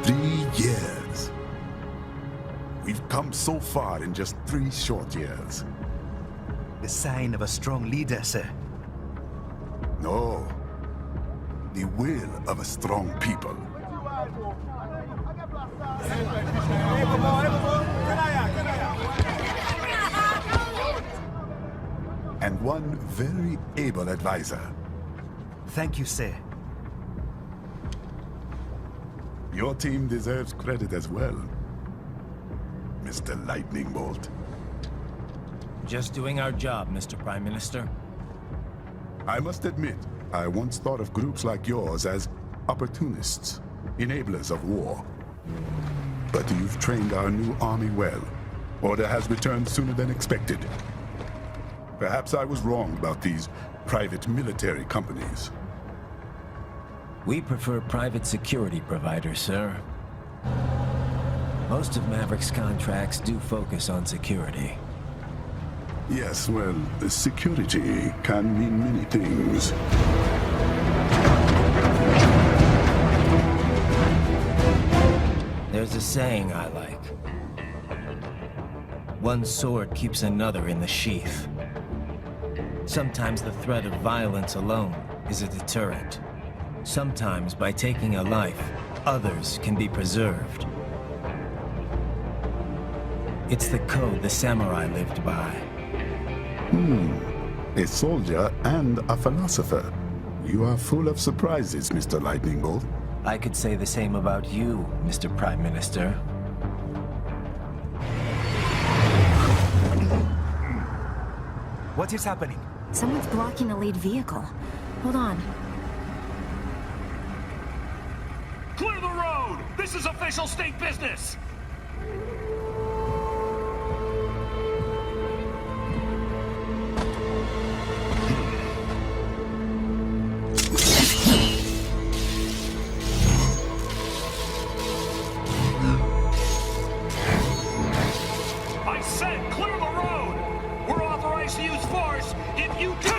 3 years. We've come so far in just 3 short years. The sign of a strong leader, sir. No. The will of a strong people. And one very able advisor. Thank you, sir. Your team deserves credit as well, Mr. Lightning Bolt. Just doing our job, Mr. Prime Minister. I must admit, I once thought of groups like yours as opportunists, enablers of war. But you've trained our new army well. Order has returned sooner than expected. Perhaps I was wrong about these private military companies. We prefer private security providers, sir. Most of Maverick's contracts do focus on security. Yes, well, security can mean many things. There's a saying I like. One sword keeps another in the sheath. Sometimes the threat of violence alone is a deterrent. Sometimes by taking a life, others can be preserved. It's the code the samurai lived by. A soldier and a philosopher. You are full of surprises, Mr. Lightning Bolt. I could say the same about you, Mr. Prime Minister. What is happening? Someone's blocking the lead vehicle. Hold on. Clear the road! This is official state business! I said clear the road! We're authorized to use force if you do!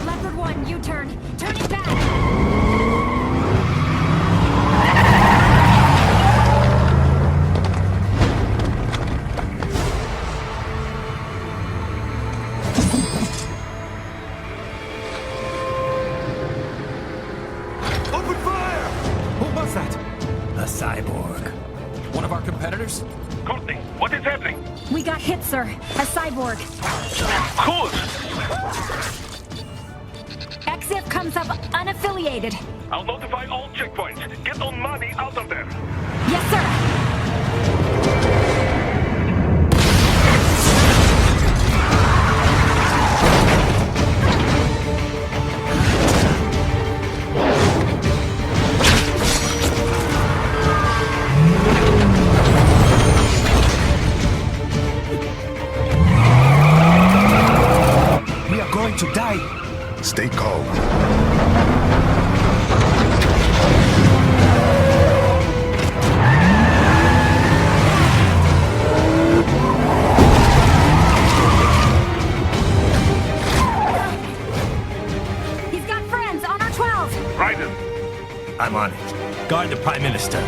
Leopard 1, U-turn. Turn it back! Open fire! Who was that? A cyborg. One of our competitors? Courtney, what is happening? We got hit, sir. A cyborg. Cool! XF comes up unaffiliated. I'll notify all checkpoints. Get on money out of there. Yes, sir. We are going to die. Stay calm. He's got friends on our 12. Raiden, I'm on it. Guard the Prime Minister.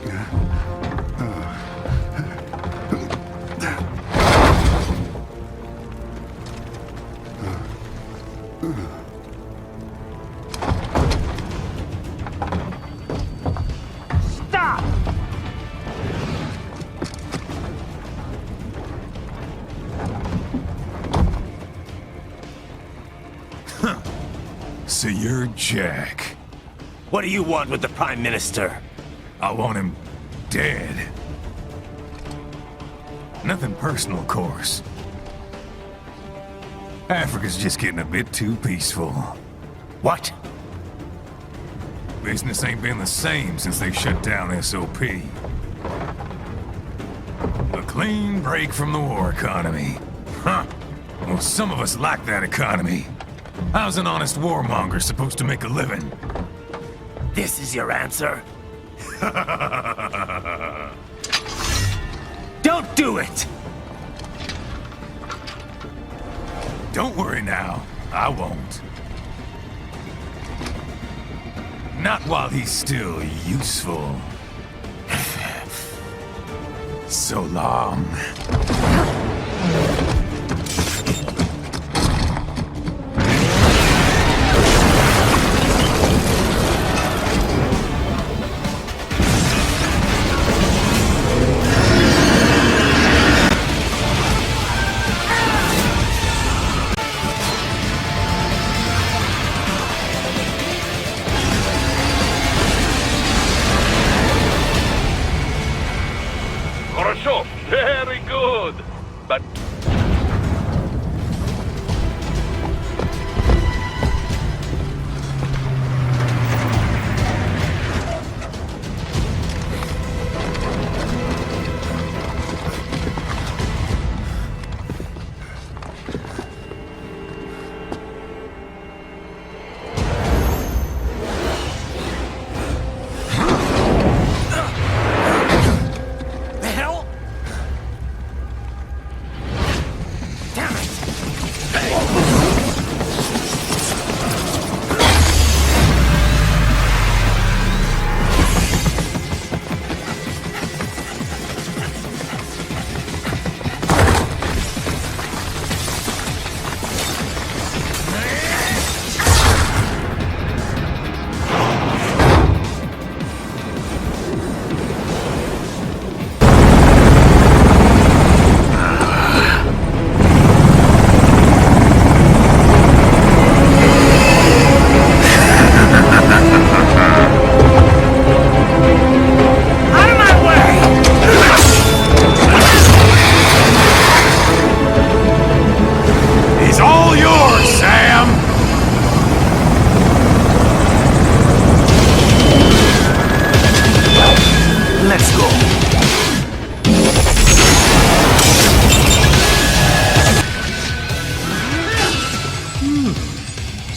Stop! So you're Jack. What do you want with the Prime Minister? I want him dead. Nothing personal, of course. Africa's just getting a bit too peaceful. What? Business ain't been the same since they shut down SOP. A clean break from the war economy. Huh. Well, some of us like that economy. How's an honest warmonger supposed to make a living? This is your answer? Don't do it! Don't worry now. I won't. Not while he's still useful. So long. Very good. But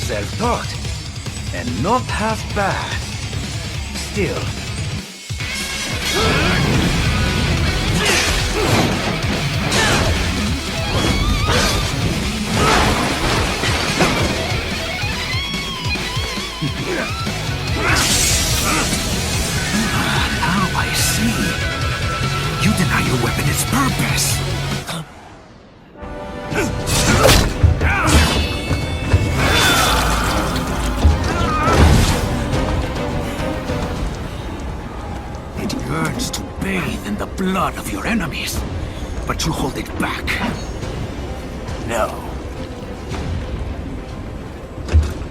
Self-taught, and not half bad. Still. Now I see. You deny your weapon its purpose. Yearns to bathe in the blood of your enemies, but you hold it back. No.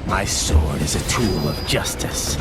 My sword is a tool of justice.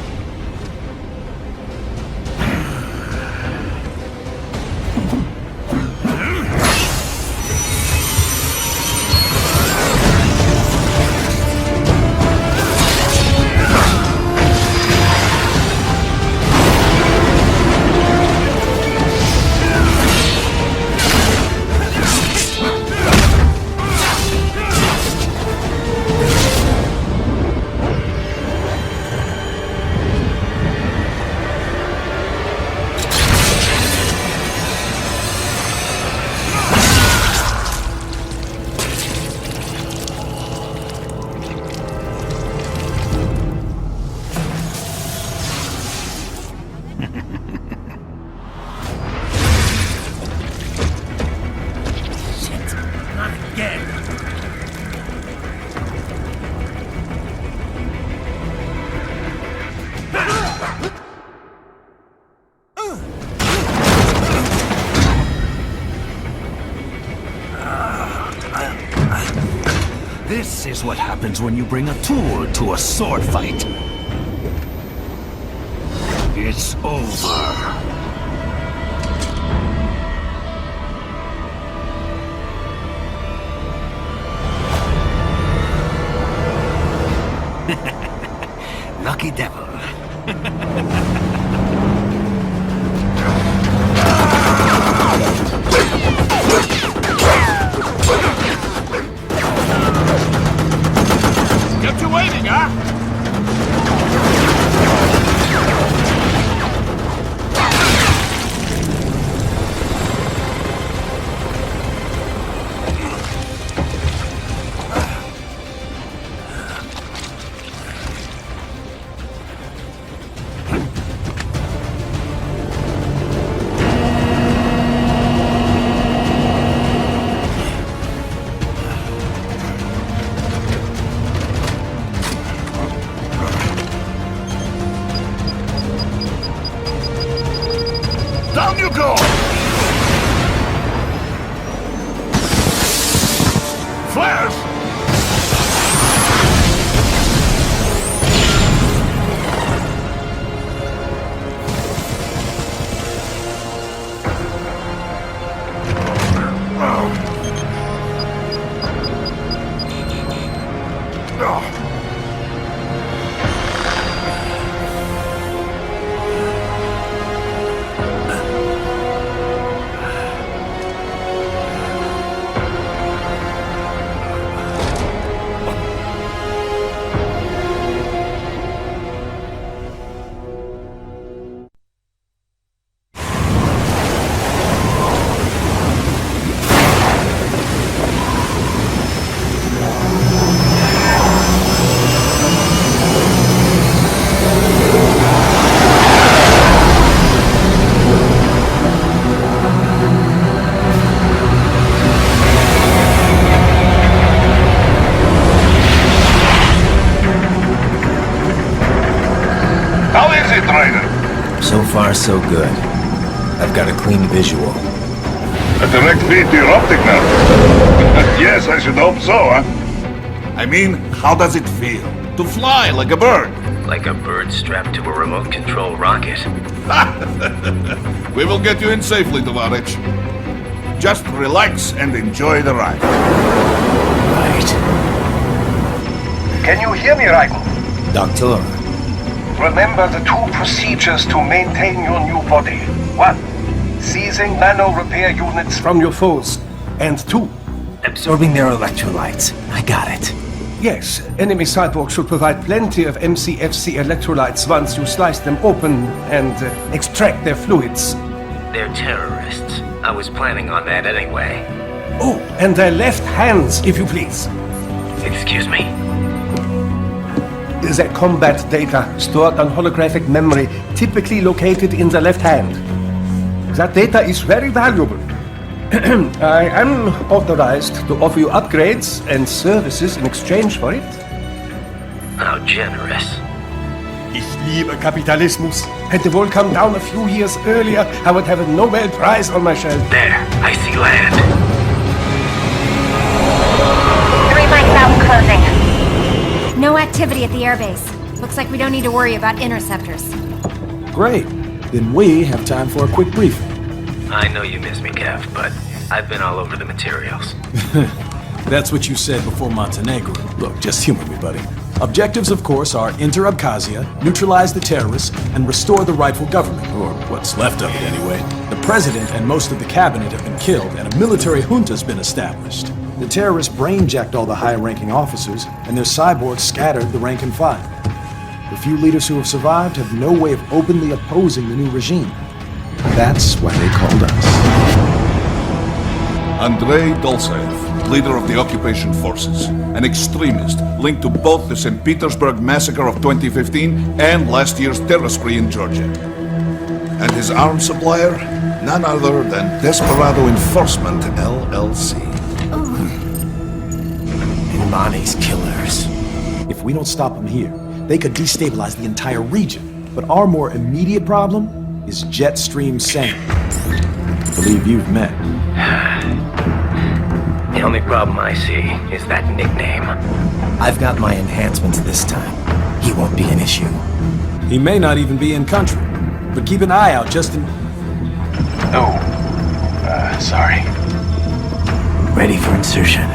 This is what happens when you bring a tool to a sword fight. It's over. Lucky devil. Kept you waiting, huh? Down you go! Flares! How is it, Raiden? So far, so good. I've got a clean visual. A direct feed to your optic now. Yes, I should hope so, huh? I mean, how does it feel? To fly like a bird? Like a bird strapped to a remote control rocket. We will get you in safely, Tovarich. Just relax and enjoy the ride. Right. Can you hear me, Raiden? Doctor. Remember the two procedures to maintain your new body. 1. Seizing nano repair units from your foes. And 2. Absorbing their electrolytes. I got it. Yes, enemy cyborgs should provide plenty of MCFC electrolytes once you slice them open and extract their fluids. They're terrorists. I was planning on that anyway. Oh, and their left hands, if you please. Excuse me? Their combat data stored on holographic memory, typically located in the left hand. That data is very valuable. I am authorized to offer you upgrades and services in exchange for it. How generous. Ich liebe Kapitalismus. Had the world come down a few years earlier, I would have a Nobel Prize on my shelf. There, I see land. 3 mics out, closing. No activity at the airbase. Looks like we don't need to worry about interceptors. Great. Then we have time for a quick briefing. I know you miss me, Kev, but I've been all over the materials. That's what you said before Montenegro. Look, just humor me, buddy. Objectives, of course, are enter Abkhazia, neutralize the terrorists, and restore the rightful government, or what's left of it anyway. The president and most of the cabinet have been killed, and a military junta's been established. The terrorists brain-jacked all the high-ranking officers, and their cyborgs scattered the rank and file. The few leaders who have survived have no way of openly opposing the new regime. That's why they called us. Andrei Dolzaev, leader of the occupation forces, an extremist linked to both the St. Petersburg massacre of 2015 and last year's terror spree in Georgia. And his arms supplier, none other than Desperado Enforcement, LLC. Imani's killers. If we don't stop them here, they could destabilize the entire region. But our more immediate problem is Jetstream Sam. I believe you've met. The only problem I see is that nickname. I've got my enhancements this time. He won't be an issue. He may not even be in country, but keep an eye out just in... Oh, sorry. Ready for insertion.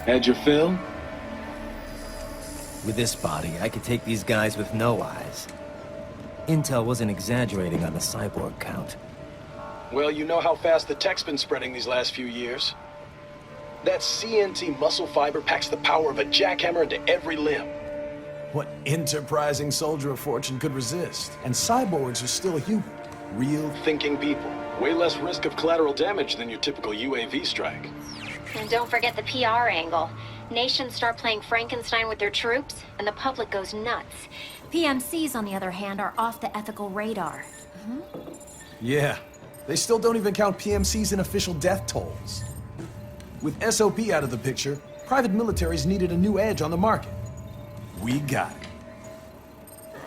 Had your fill? With this body, I could take these guys with no eyes. Intel wasn't exaggerating on the cyborg count. Well, you know how fast the tech's been spreading these last few years. That CNT muscle fiber packs the power of a jackhammer into every limb. What enterprising soldier of fortune could resist? And cyborgs are still human. Real Thinking people. Way less risk of collateral damage than your typical UAV strike. And don't forget the PR angle. Nations start playing Frankenstein with their troops, and the public goes nuts. PMCs, on the other hand, are off the ethical radar. Yeah. They still don't even count PMCs in official death tolls. With SOP out of the picture, private militaries needed a new edge on the market. We got it.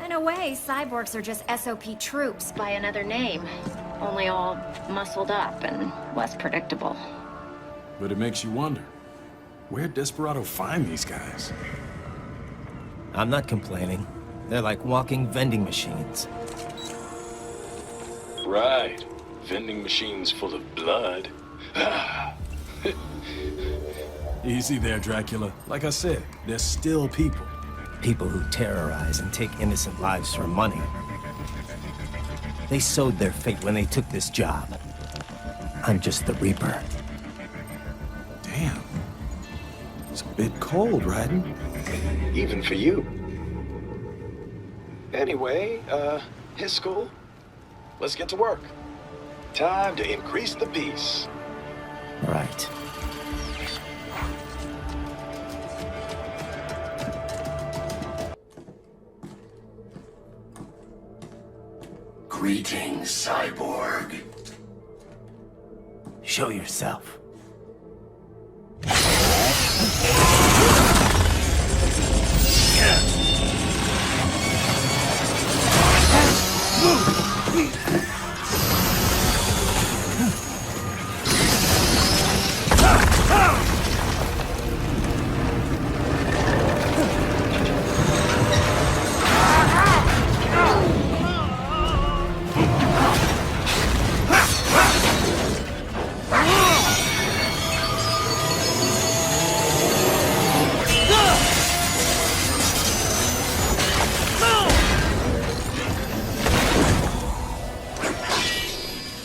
In a way, cyborgs are just SOP troops by another name. Only all muscled up and less predictable. But it makes you wonder, where'd Desperado find these guys? I'm not complaining. They're like walking vending machines. Right. Vending machines full of blood. Easy there, Dracula. Like I said, they're still people. People who terrorize and take innocent lives for money. They sowed their fate when they took this job. I'm just the Reaper. Damn. It's a bit cold, Raiden. Even for you. Anyway, his school. Let's get to work. Time to increase the peace. Right. Greetings, cyborg. Show yourself.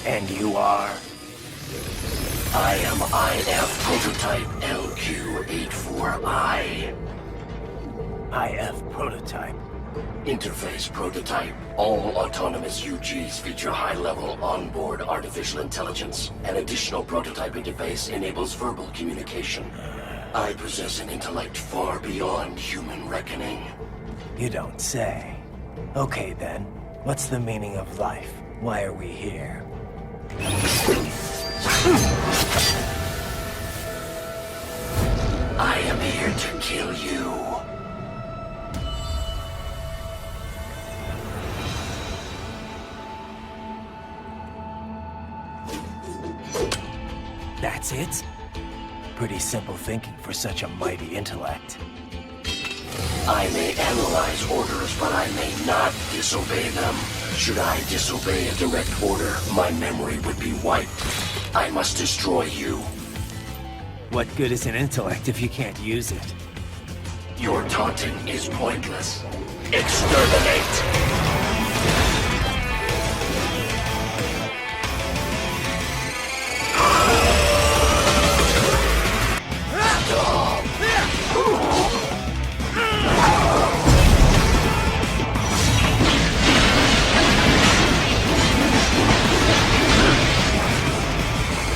And you are? I am IF Prototype LQ84I. IF Prototype. Interface Prototype. All autonomous UGs feature high-level onboard artificial intelligence. An additional prototype interface enables verbal communication. I possess an intellect far beyond human reckoning. You don't say. Okay then, what's the meaning of life? Why are we here? I am here to kill you. That's it? Pretty simple thinking for such a mighty intellect. I may analyze orders, but I may not disobey them. Should I disobey a direct order, my memory would be wiped. I must destroy you. What good is an intellect if you can't use it? Your taunting is pointless. Exterminate!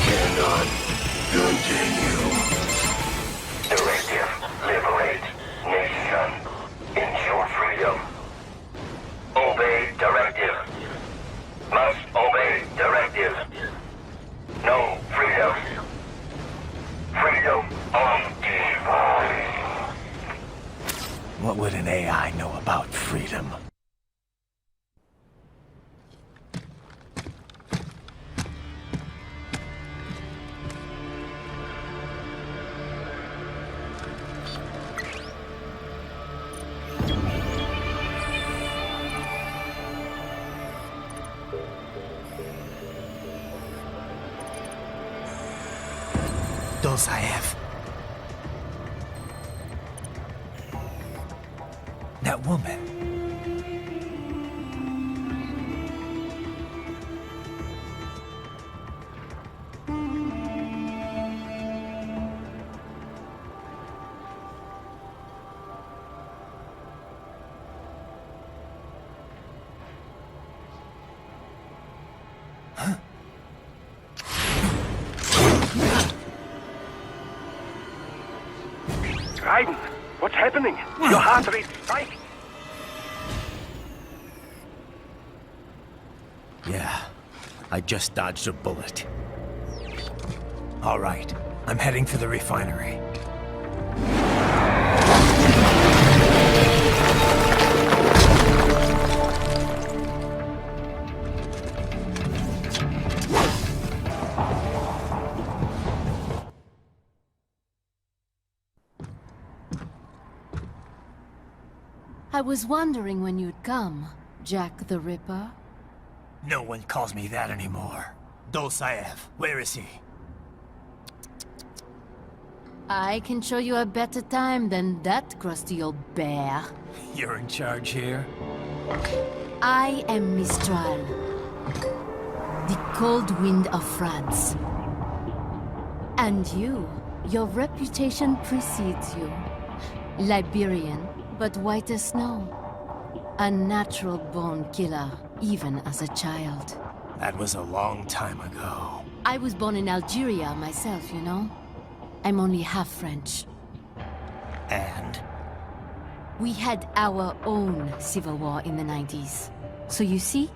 Cannot continue. Directive, liberate, nation, ensure freedom. Obey directive. Must obey directive. No freedom. Freedom on device. What would an AI know about freedom? Those I have. That woman. Raiden, what's happening? Your heart rate spiked. Yeah, I just dodged a bullet. All right, I'm heading for the refinery. I was wondering when you'd come, Jack the Ripper. No one calls me that anymore. Dolsaev, where is he? I can show you a better time than that crusty old bear. You're in charge here? I am Mistral, the cold wind of France. And your reputation precedes you. Liberian, but white as snow. A natural-born killer, even as a child. That was a long time ago. I was born in Algeria myself, you know? I'm only half French. And? We had our own civil war in the 90s. So you see?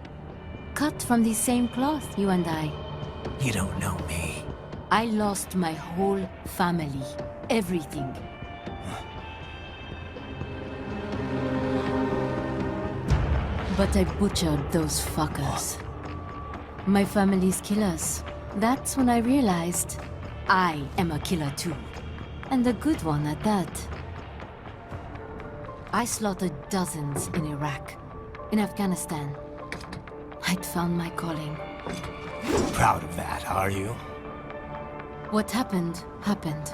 Cut from the same cloth, you and I. You don't know me. I lost my whole family. Everything. But I butchered those fuckers. My family's killers. That's when I realized I am a killer too. And a good one at that. I slaughtered dozens in Iraq, in Afghanistan. I'd found my calling. Proud of that, are you? What happened, happened.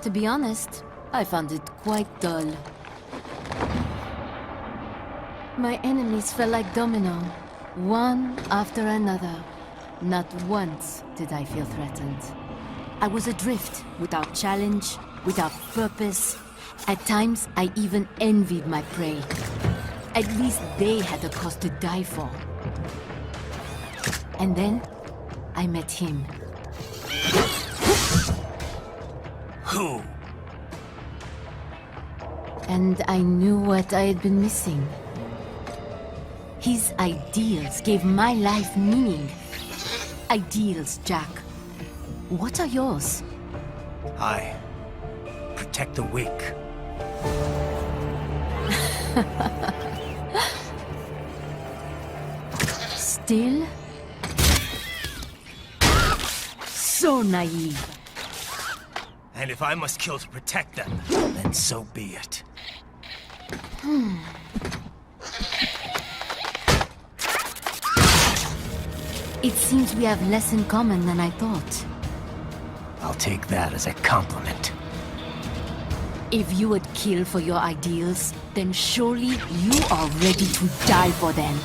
To be honest, I found it quite dull. My enemies fell like domino, one after another. Not once did I feel threatened. I was adrift, without challenge, without purpose. At times, I even envied my prey. At least they had a cause to die for. And then, I met him. Who? And I knew what I had been missing. His ideals gave my life meaning. Ideals, Jack. What are yours? I protect the weak. Still? So naive. And if I must kill to protect them, then so be it. It seems we have less in common than I thought. I'll take that as a compliment. If you would kill for your ideals, then surely you are ready to die for them.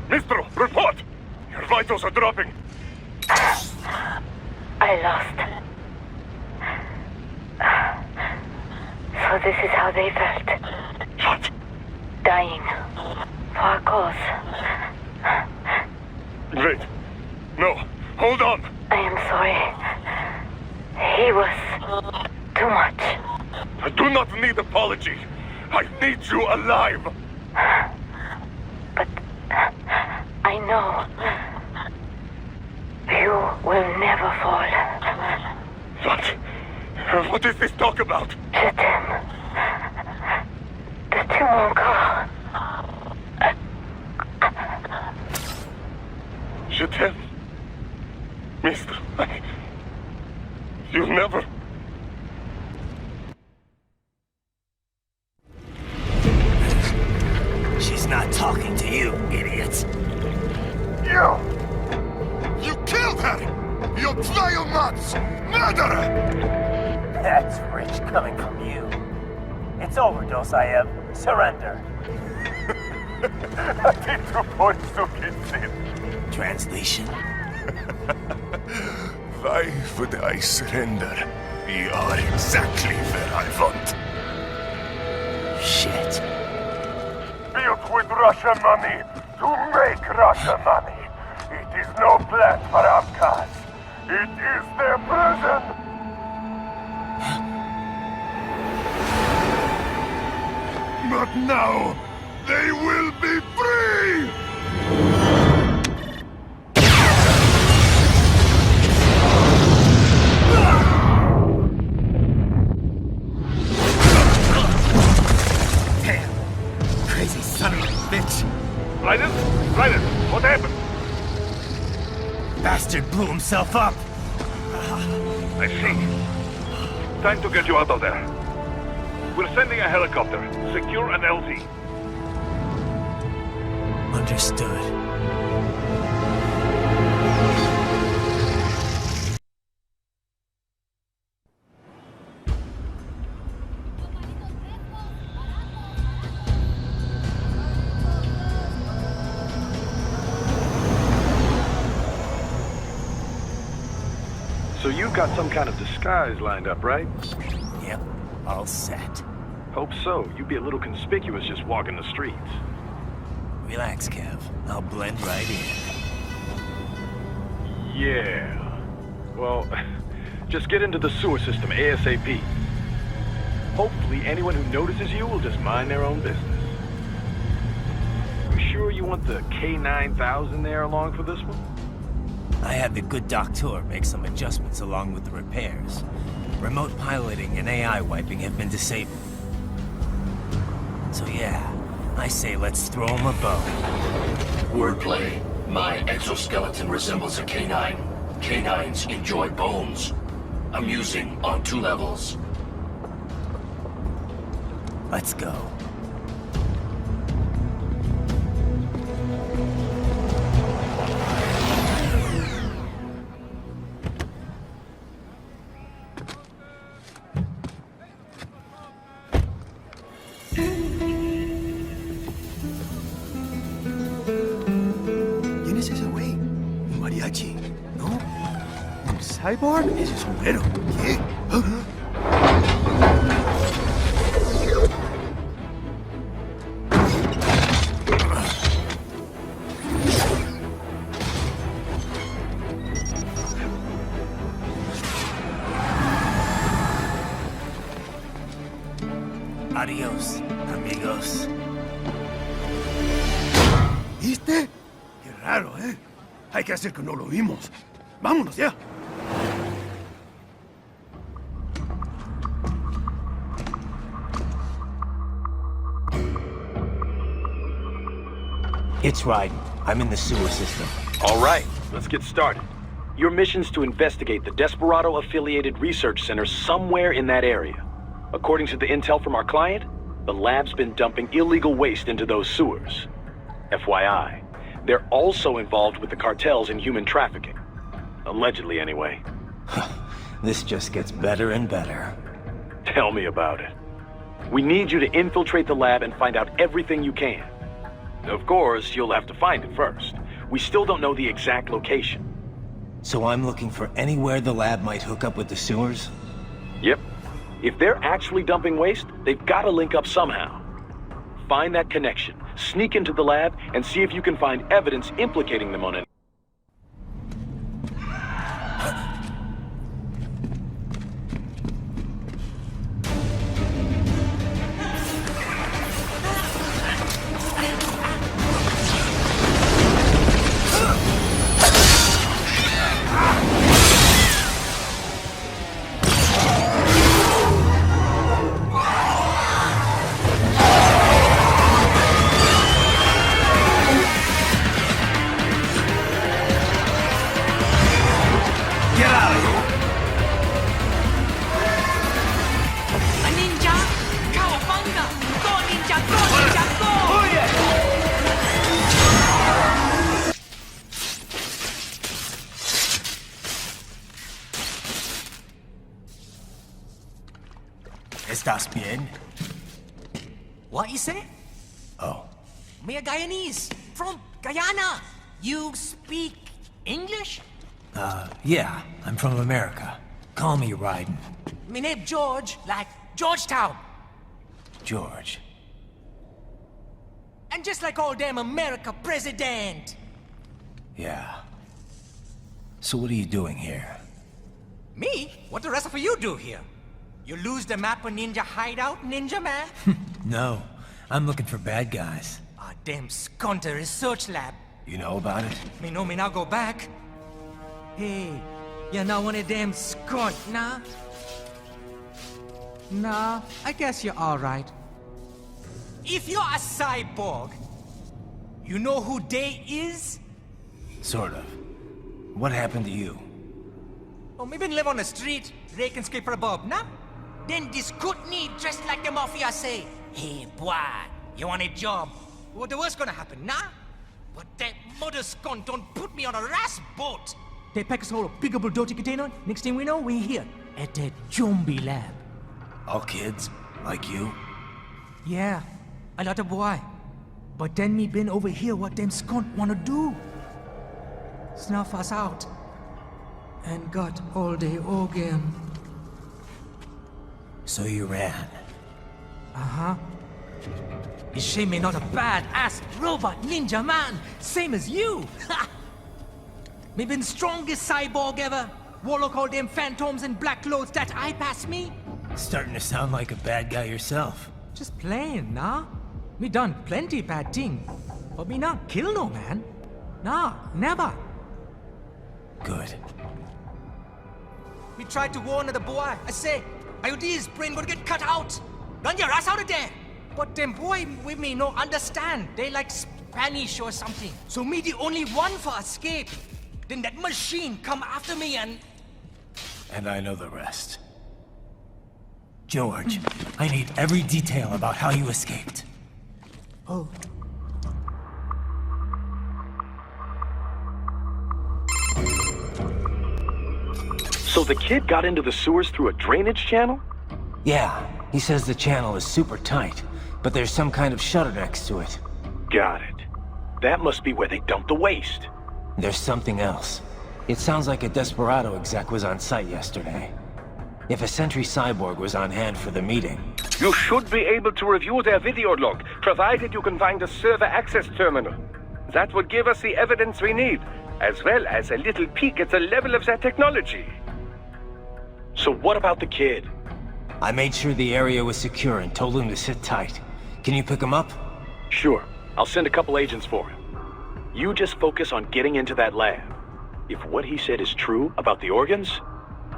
Mistro, report! Your vitals are dropping. I lost. So this is how they felt. What? Dying. For a cause. Wait. No. Hold on. I am sorry. He was too much. I do not need apology. I need you alive. But I know you will never fall. What? What is this talk about? Je t'aime. De tout mon corps. Je t'aime. Mister, you'll never... She's not talking to you, idiot. You! You killed her! You vile nuts! Murderer! That's rich coming from you. It's overdose, I am. Surrender. Translation? Why would I surrender? You are exactly where I want. Shit. Built with Russian money to make Russian money. It is no plan for outcasts. It is their prison. But now, they will be free! Damn! Crazy son of a bitch! Raiden? Raiden, what happened? Bastard blew himself up! I see. Time to get you out of there. We're sending a helicopter. Secure an LZ. Understood. So you've got some kind of disguise lined up, right? Yep, all set. Hope so. You'd be a little conspicuous just walking the streets. Relax, Kev. I'll blend right in. Yeah. Well, just get into the sewer system ASAP. Hopefully anyone who notices you will just mind their own business. You sure you want the K9000 there along for this one? I had the good doctor make some adjustments along with the repairs. Remote piloting and AI wiping have been disabled. So yeah, I say let's throw him a bone. Wordplay. My exoskeleton resembles a canine. Canines enjoy bones. Amusing on 2 levels. Let's go. ¿Quién es ese güey? ¿Un mariachi? ¿No? ¿Un cyborg? Ese es un güero. ¿Qué? estamos, amigos? ¿Viste? Qué raro, ¿eh? Hay que hacer que no lo vimos. Vámonos ya. It's Raiden. I'm in the sewer system. All right, let's get started. Your mission's to investigate the Desperado-affiliated research center somewhere in that area. According to the intel from our client, the lab's been dumping illegal waste into those sewers. FYI, they're also involved with the cartels in human trafficking. Allegedly, anyway. This just gets better and better. Tell me about it. We need you to infiltrate the lab and find out everything you can. Of course, you'll have to find it first. We still don't know the exact location. So I'm looking for anywhere the lab might hook up with the sewers? Yep. If they're actually dumping waste, they've got to link up somehow. Find that connection, sneak into the lab, and see if you can find evidence implicating them on it. ¿Estás bien? What you say? Oh. Me a Guyanese from Guyana. You speak English? Yeah, I'm from America. Call me Raiden. Me name George, like Georgetown. George. And just like all damn America president. Yeah. So what are you doing here? Me? What the rest of you do here? You lose the map of Ninja Hideout, Ninja Man? No, I'm looking for bad guys. Ah, damn Skunter research lab. You know about it? Me know me now go back. Hey, you're not one of them skunt, nah? Nah, I guess you're alright. If you're a cyborg, you know who they is? Sort of. What happened to you? Oh, me been live on the street, rake and scrape for a bob, nah? Then this good need dressed like the mafia say, hey boy, you want a job? What the worst gonna happen, nah? But that mother scum don't put me on a ras boat. They pack us all a big old dirty container. Next thing we know, we're here at that zombie lab. All kids? Like you? Yeah, a lot of boy. But then me been over here what them skunt wanna do. Snuff us out. And got all day again. So you ran? Uh-huh. Is she me not a bad-ass robot ninja man, same as you? Ha! Me been strongest cyborg ever. Warlock all them phantoms in black clothes that eye pass me. Starting to sound like a bad guy yourself. Just playing, nah? Me done plenty bad thing. But me not kill no man. Nah, never. Good. We tried to warn the boy. I say, IOD's brain gonna get cut out. Run your ass out of there. But them boy with me no understand. They like Spanish or something. So me the only one for escape. Then that machine come after me and... And I know the rest. George, I need every detail about how you escaped. Oh. So the kid got into the sewers through a drainage channel? Yeah, he says the channel is super tight, but there's some kind of shutter next to it. Got it. That must be where they dumped the waste. There's something else. It sounds like a Desperado exec was on site yesterday. If a Sentry cyborg was on hand for the meeting... You should be able to review their video log, provided you can find a server access terminal. That would give us the evidence we need, as well as a little peek at the level of their technology. So what about the kid? I made sure the area was secure and told him to sit tight. Can you pick him up? Sure. I'll send a couple agents for him. You just focus on getting into that lab. If what he said is true about the organs,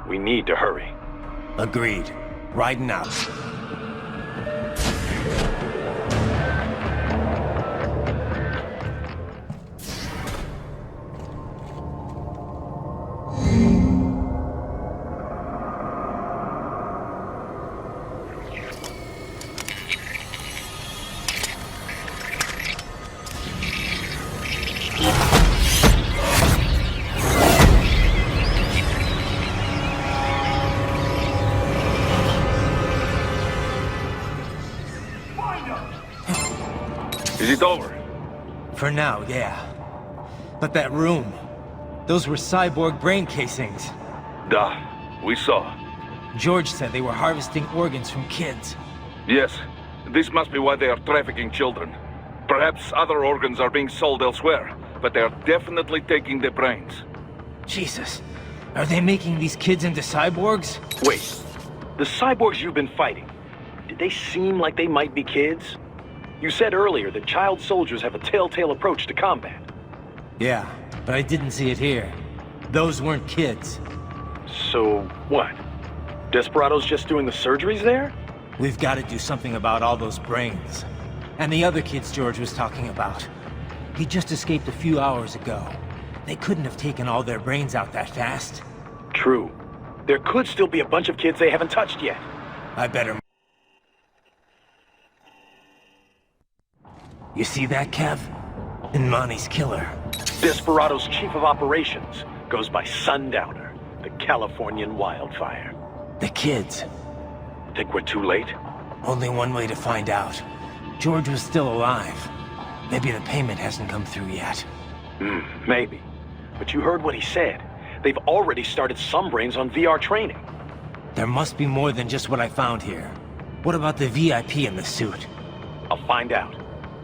we need to hurry. Agreed. Riding out. Is it over? For now, yeah. But that room, those were cyborg brain casings. Duh, we saw. George said they were harvesting organs from kids. Yes, this must be why they are trafficking children. Perhaps other organs are being sold elsewhere, but they are definitely taking the brains. Jesus, are they making these kids into cyborgs? Wait, the cyborgs you've been fighting, did they seem like they might be kids? You said earlier that child soldiers have a telltale approach to combat. Yeah, but I didn't see it here. Those weren't kids. So, what? Desperados just doing the surgeries there? We've got to do something about all those brains. And the other kids George was talking about. He just escaped a few hours ago. They couldn't have taken all their brains out that fast. True. There could still be a bunch of kids they haven't touched yet. I better... You see that, Kev? Inmani's killer. Desperado's chief of operations goes by Sundowner, the Californian wildfire. The kids. Think we're too late? Only one way to find out. George was still alive. Maybe the payment hasn't come through yet. Maybe. But you heard what he said. They've already started some brains on VR training. There must be more than just what I found here. What about the VIP in the suit? I'll find out.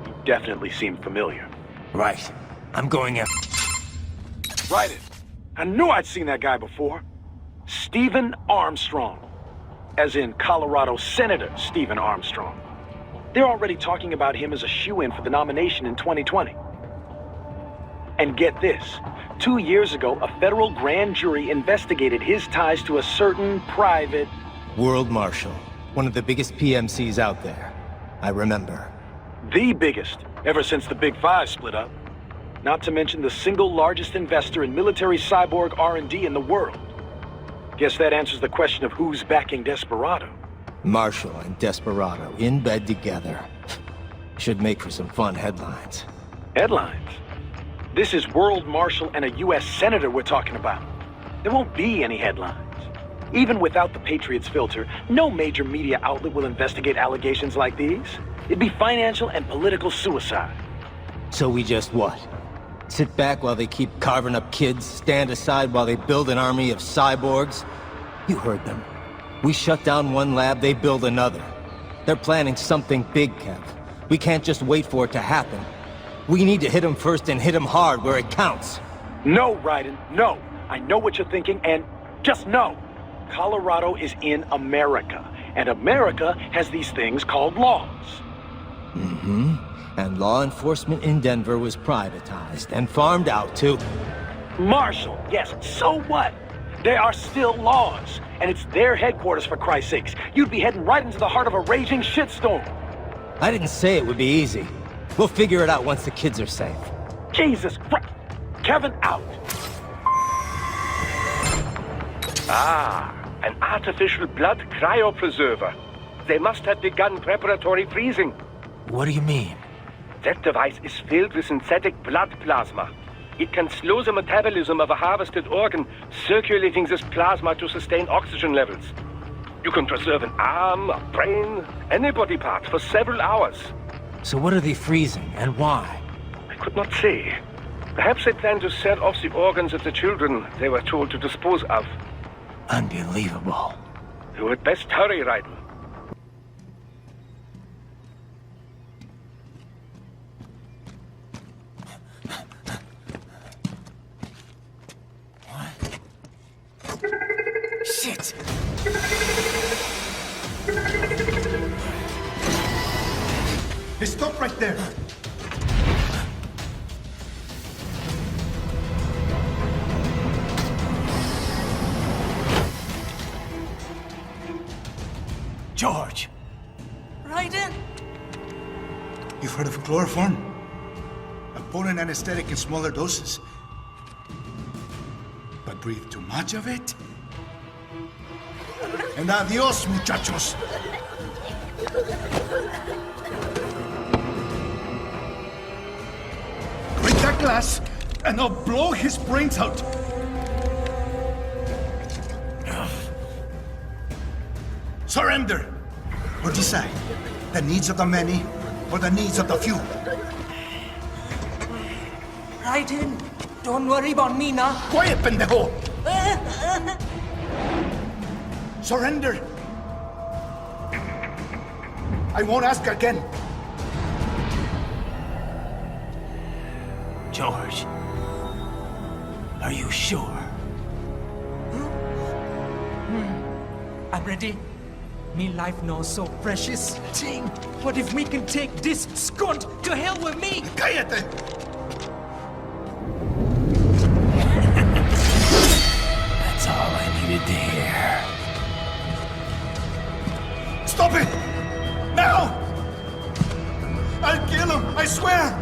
You definitely seem familiar. Right. I'm going in. Raiden. I knew I'd seen that guy before. Stephen Armstrong. As in Colorado Senator Stephen Armstrong. They're already talking about him as a shoo-in for the nomination in 2020. And get this. 2 years ago, a federal grand jury investigated his ties to a certain private... World Marshal. One of the biggest PMCs out there. I remember. The biggest, ever since the Big Five split up. Not to mention the single largest investor in military cyborg R&D in the world. Guess that answers the question of who's backing Desperado. Marshall and Desperado in bed together. Should make for some fun headlines. Headlines? This is World Marshal and a U.S. Senator we're talking about. There won't be any headlines. Even without the Patriots filter, no major media outlet will investigate allegations like these. It'd be financial and political suicide. So we just what? Sit back while they keep carving up kids, stand aside while they build an army of cyborgs? You heard them. We shut down one lab, they build another. They're planning something big, Kev. We can't just wait for it to happen. We need to hit them first and hit them hard where it counts. No, Raiden, no. I know what you're thinking, and just no. Colorado is in America, and America has these things called laws. Mm-hmm. And law enforcement in Denver was privatized and farmed out to... Marshall, yes, so what? There are still laws, and it's their headquarters, for Christ's sakes. You'd be heading right into the heart of a raging shitstorm. I didn't say it would be easy. We'll figure it out once the kids are safe. Jesus Christ! Kevin, out! Ah, an artificial blood cryopreserver. They must have begun preparatory freezing. What do you mean? That device is filled with synthetic blood plasma. It can slow the metabolism of a harvested organ, circulating this plasma to sustain oxygen levels. You can preserve an arm, a brain, any body part for several hours. So what are they freezing, and why? I could not say. Perhaps they plan to sell off the organs of the children they were told to dispose of. Unbelievable. You had best hurry, Raiden. Shit! Stop right there! George! Raiden! You've heard of chloroform? A potent anesthetic in smaller doses. But breathe too much of it? And adios, muchachos! Break that glass, and I'll blow his brains out! Surrender! Or decide. The needs of the many, or the needs of the few. Raiden, don't worry about me now. Quiet, pendejo! Surrender! I won't ask again. George, are you sure? I'm ready. Me life now so precious. Ting, what if we can take this skunt to hell with me? Cállate! That's all I needed to hear. Stop it! Now! I'll kill him, I swear!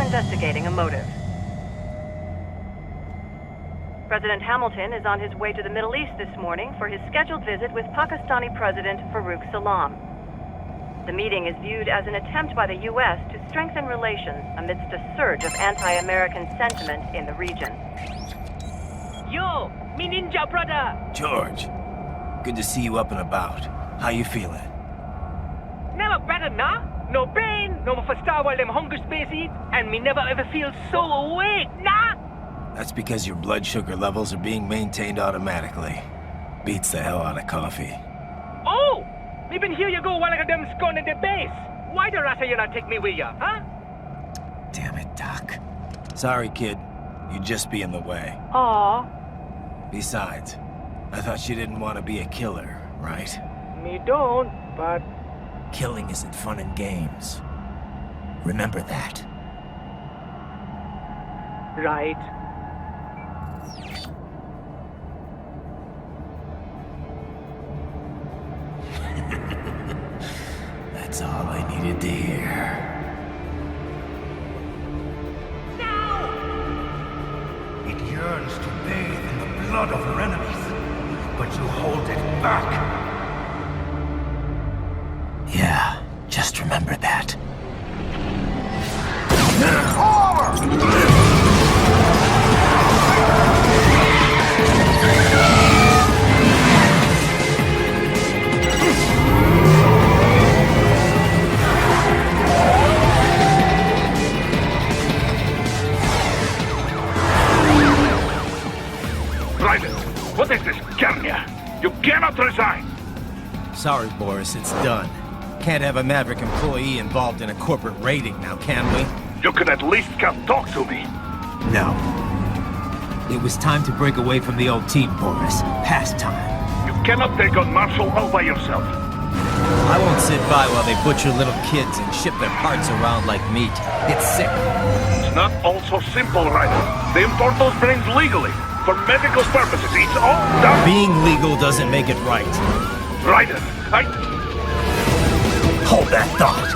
Investigating a motive. President Hamilton is on his way to the Middle East this morning for his scheduled visit with Pakistani President Farooq Salam. The meeting is viewed as an attempt by the U.S. to strengthen relations amidst a surge of anti-American sentiment in the region. Yo, me ninja brother! George, good to see you up and about. How you feeling? Never better, nah? No pain, no more for star while them hunger space eat, and me never ever feel so awake, nah? That's because your blood sugar levels are being maintained automatically. Beats the hell out of coffee. Oh! Me been here you go while I got them scone in the base. Why the rasta you not take me with ya, huh? Damn it, Doc. Sorry, kid. You'd just be in the way. Aw. Besides, I thought you didn't want to be a killer, right? Me don't, but... Killing isn't fun and games. Remember that. Right. That's all I needed to hear. Now! It yearns to bathe in the blood of your enemies, but you hold it back. Yeah, just remember that. Raiden, what is this, Garnia? You cannot resign! Sorry, Boris, it's done. Can't have a Maverick employee involved in a corporate raiding now, can we? You could at least come talk to me. No. It was time to break away from the old team, Boris. Past time. You cannot take on Marshall all by yourself. I won't sit by while they butcher little kids and ship their parts around like meat. It's sick. It's not all so simple, Raiden. They import those brains legally. For medical purposes, it's all done. Being legal doesn't make it right. Raiden, Hold that thought.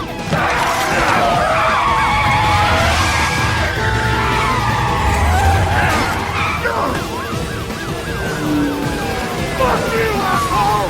Fuck you, asshole!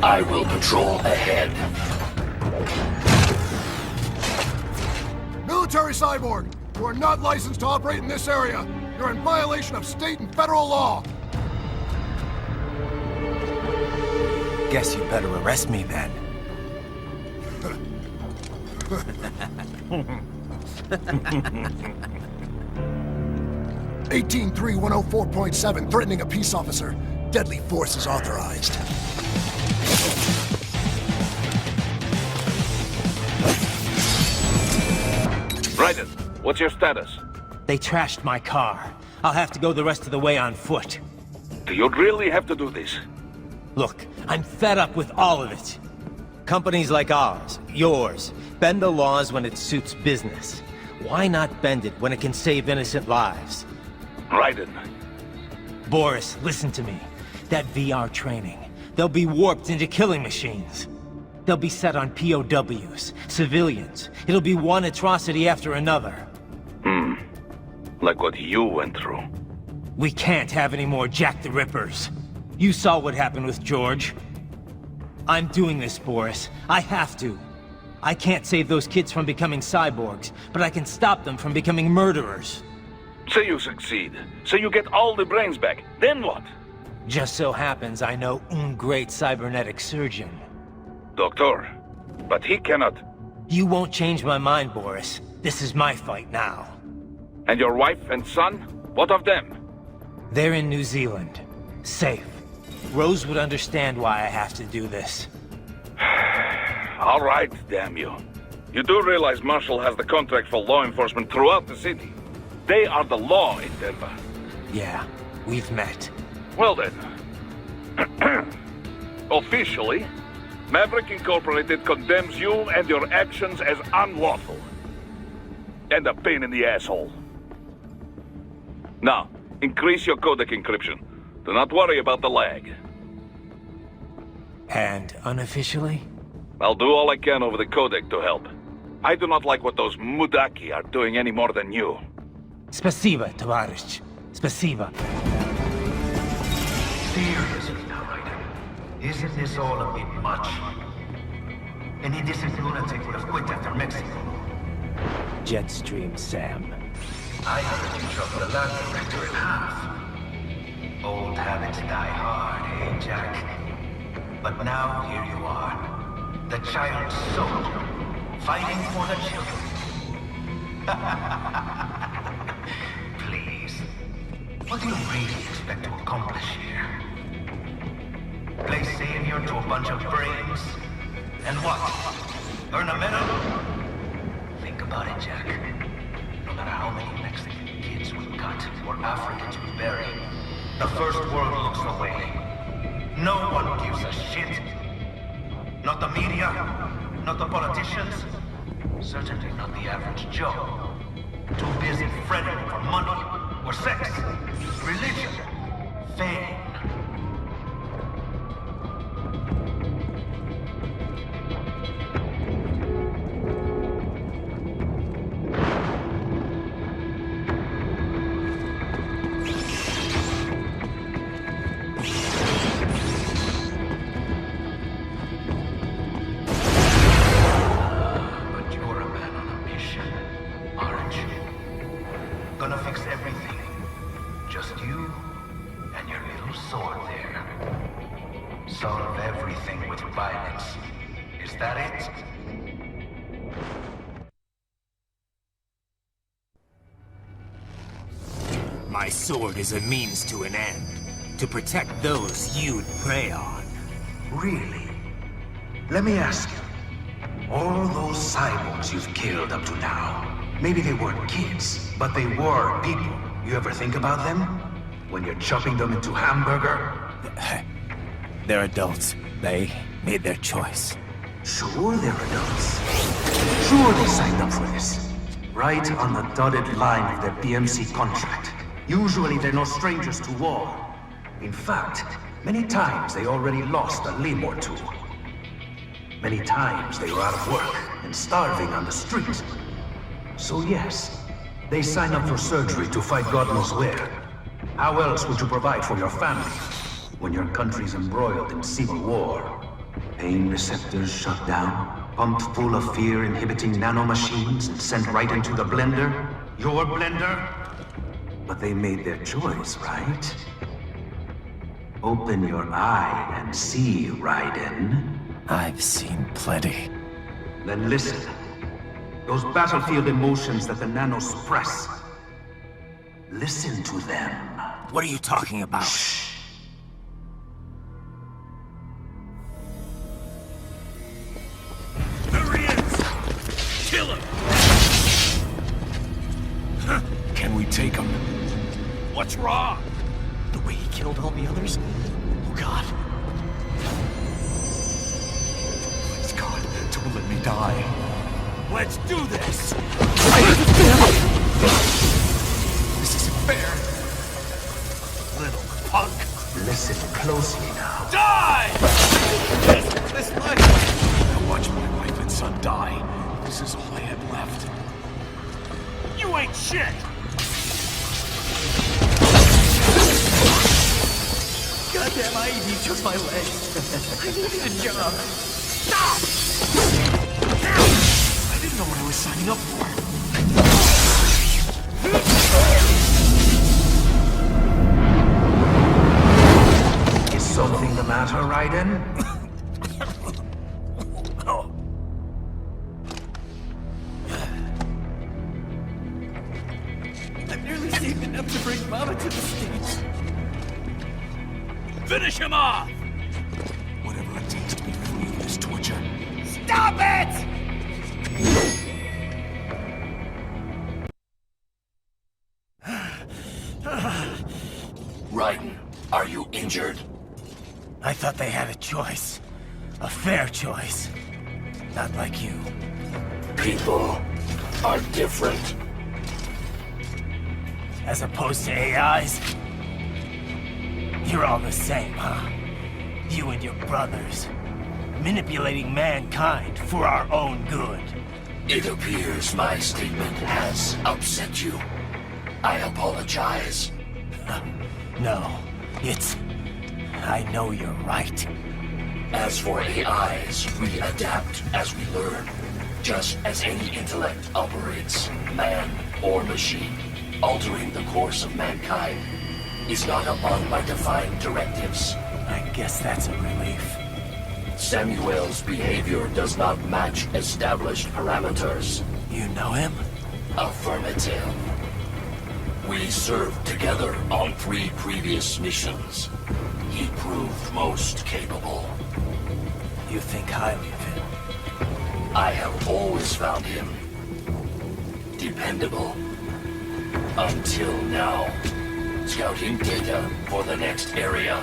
I will patrol ahead. Military cyborg, you are not licensed to operate in this area. You're in violation of state and federal law. Guess you better arrest me then. 183104.7, threatening a peace officer. Deadly force is authorized. Raiden, what's your status? They trashed my car. I'll have to go the rest of the way on foot. Do you really have to do this? Look, I'm fed up with all of it. Companies like ours, yours, bend the laws when it suits business. Why not bend it when it can save innocent lives? Raiden. Boris, listen to me. That VR training, they'll be warped into killing machines. They'll be set on POWs, civilians. It'll be one atrocity after another. Like what you went through. We can't have any more Jack the Rippers. You saw what happened with George. I'm doing this, Boris. I have to. I can't save those kids from becoming cyborgs, but I can stop them from becoming murderers. Say you succeed. Say you get all the brains back. Then what? Just so happens I know un great cybernetic surgeon. Doctor, but he cannot... You won't change my mind, Boris. This is my fight now. And your wife and son? What of them? They're in New Zealand. Safe. Rose would understand why I have to do this. All right, damn you. You do realize Marshall has the contract for law enforcement throughout the city. They are the law in Denver. Yeah, we've met. Well then. Officially, Maverick Incorporated condemns you and your actions as unlawful. And a pain in the asshole. Now, increase your codec encryption. Do not worry about the lag. And unofficially? I'll do all I can over the codec to help. I do not like what those Mudaki are doing any more than you. Spasiba, Tavarish. Spasiba. Seriously now, Raiden. Isn't this all a bit much? Any decent lunatic would have quit after Mexico. Jetstream, Sam. I heard you chopped the lab director in half. Old habits die hard, eh, Jack? But now, here you are. The child soldier, fighting for the children. Please. What do you really expect to accomplish here? Play savior to a bunch of brains? And what? Earn a medal? Think about it, Jack. No matter how many Mexican kids we cut or Africans we bury, the first world looks away. No one gives a shit. Not the media, not the politicians, certainly not the average Joe. Too busy fretting for money, or sex, religion, fame. Gonna fix everything. Just you and your little sword there. Solve everything with violence. Is that it? My sword is a means to an end. To protect those you'd prey on. Really? Let me ask you. All those cyborgs you've killed up to now, maybe they weren't kids, but they were people. You ever think about them? When you're chopping them into hamburger? They're adults. They made their choice. Sure they're adults. Sure they signed up for this. Right on the dotted line of their BMC contract. Usually they're no strangers to war. In fact, many times they already lost a limb or two. Many times they were out of work and starving on the street. So yes, they sign up for surgery to fight God knows where. How else would you provide for your family when your country's embroiled in civil war? Pain receptors shut down, pumped full of fear-inhibiting nanomachines and sent right into the blender. Your blender? But they made their choice, right? Open your eye and see, Raiden. I've seen plenty. Then listen. Those battlefield emotions that the nanos suppress. Listen to them. What are you talking about? Shh. There he is! Kill him! Can we take him? What's wrong? The way he killed all the others? Oh, God. Please, God, don't let me die. Let's do this! This isn't fair. Little punk! Listen closely now. Die! This life! I watched my wife and son die. This is all I had left. You ain't shit! Goddamn IED took my leg. I needed a job. Stop! I didn't know what I was signing up for. Is something the matter, Raiden? I've nearly saved enough to bring Mama to the States. Finish him off! Whatever it takes to be free of this torture. Stop it! Raiden, are you injured? I thought they had a choice. A fair choice. Not like you. People are different. As opposed to AIs? You're all the same, huh? You and your brothers. Manipulating mankind for our own good. It appears my statement has upset you. I apologize. No, it's... I know you're right. As for AIs, we adapt as we learn. Just as any intellect operates, man or machine. Altering the course of mankind is not among my defined directives. I guess that's a relief. Samuel's behavior does not match established parameters. You know him? Affirmative. We served together on 3 previous missions. He proved most capable. You think highly of him? I have always found him dependable. Until now. Scouting data for the next area.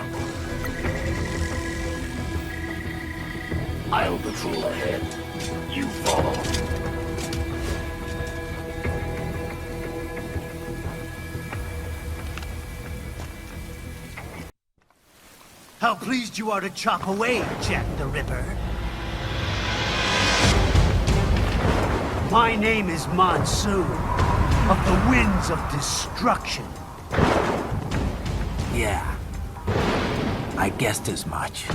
I'll patrol ahead. You follow. How pleased you are to chop away, Jack the Ripper. My name is Monsoon, of the Winds of Destruction. Yeah. I guessed as much.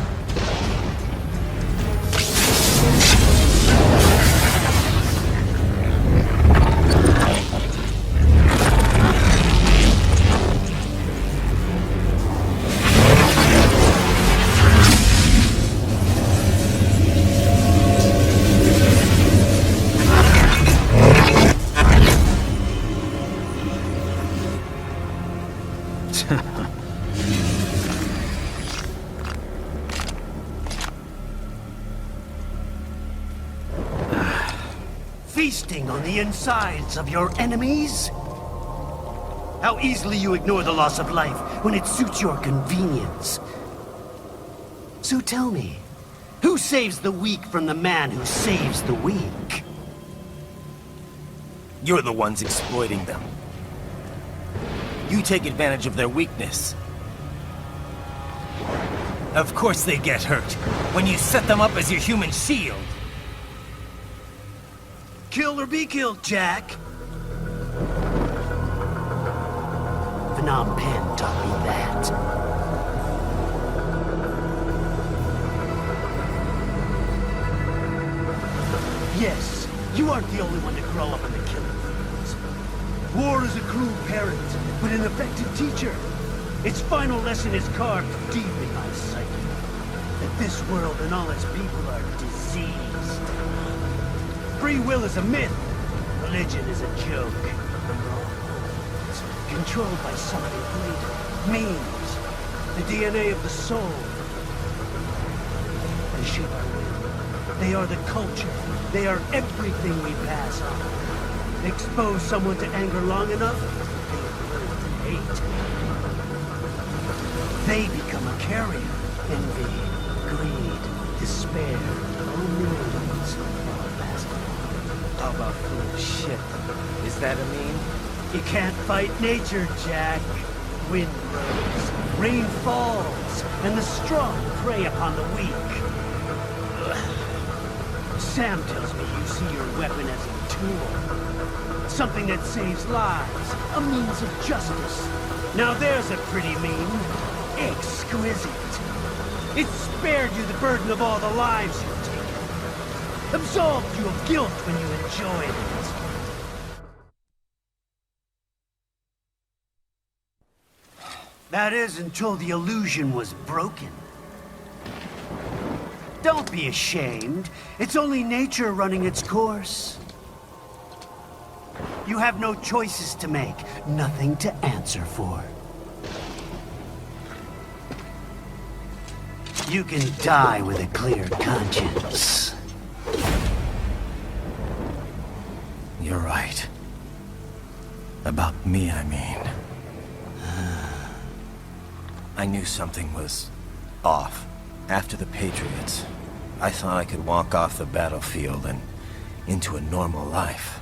Feasting on the insides of your enemies? How easily you ignore the loss of life when it suits your convenience. So tell me, who saves the weak from the man who saves the weak? You're the ones exploiting them. You take advantage of their weakness. Of course they get hurt when you set them up as your human shield. Kill or be killed, Jack. Phnom Penh taught me that. aren't the only one to grow up in the killing fields. War is a cruel parent, but an effective teacher. Its final lesson is carved deep in my psyche. That this world and all its people are diseased. Free will is a myth. Religion is a joke. It's controlled by something greater. Means. The DNA of the soul. They shape our will. They are the culture. They are everything we pass on. Expose someone to anger long enough, they learn to hate. They become a carrier. Envy, greed, despair, all millions all passed on. How about full of shit? Is that a meme? You can't fight nature, Jack. Wind blows, rain falls, and the strong prey upon the weak. Sam tells me you see your weapon as a tool. Something that saves lives, a means of justice. Now there's a pretty meme. Exquisite. It spared you the burden of all the lives you've taken. Absolved you of guilt when you enjoyed it. That is until the illusion was broken. Don't be ashamed. It's only nature running its course. You have no choices to make, nothing to answer for. You can die with a clear conscience. You're right. About me, I mean. I knew something was off. After the Patriots, I thought I could walk off the battlefield and into a normal life.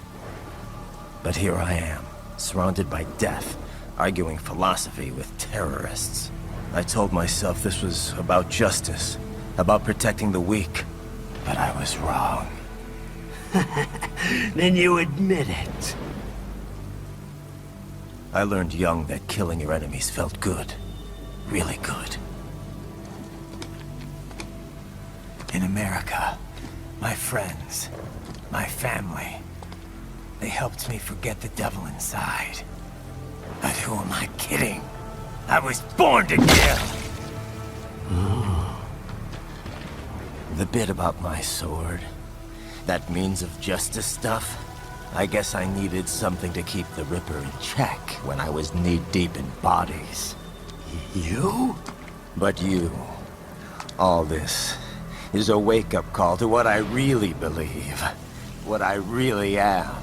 But here I am, surrounded by death, arguing philosophy with terrorists. I told myself this was about justice, about protecting the weak, but I was wrong. Then you admit it. I learned young that killing your enemies felt good. Really good. In America, my friends, my family, they helped me forget the devil inside. But who am I kidding? I was born to kill! The bit about my sword, that means of justice stuff, I guess I needed something to keep the Ripper in check when I was knee-deep in bodies. You? But you. All this is a wake-up call to what I really believe. What I really am.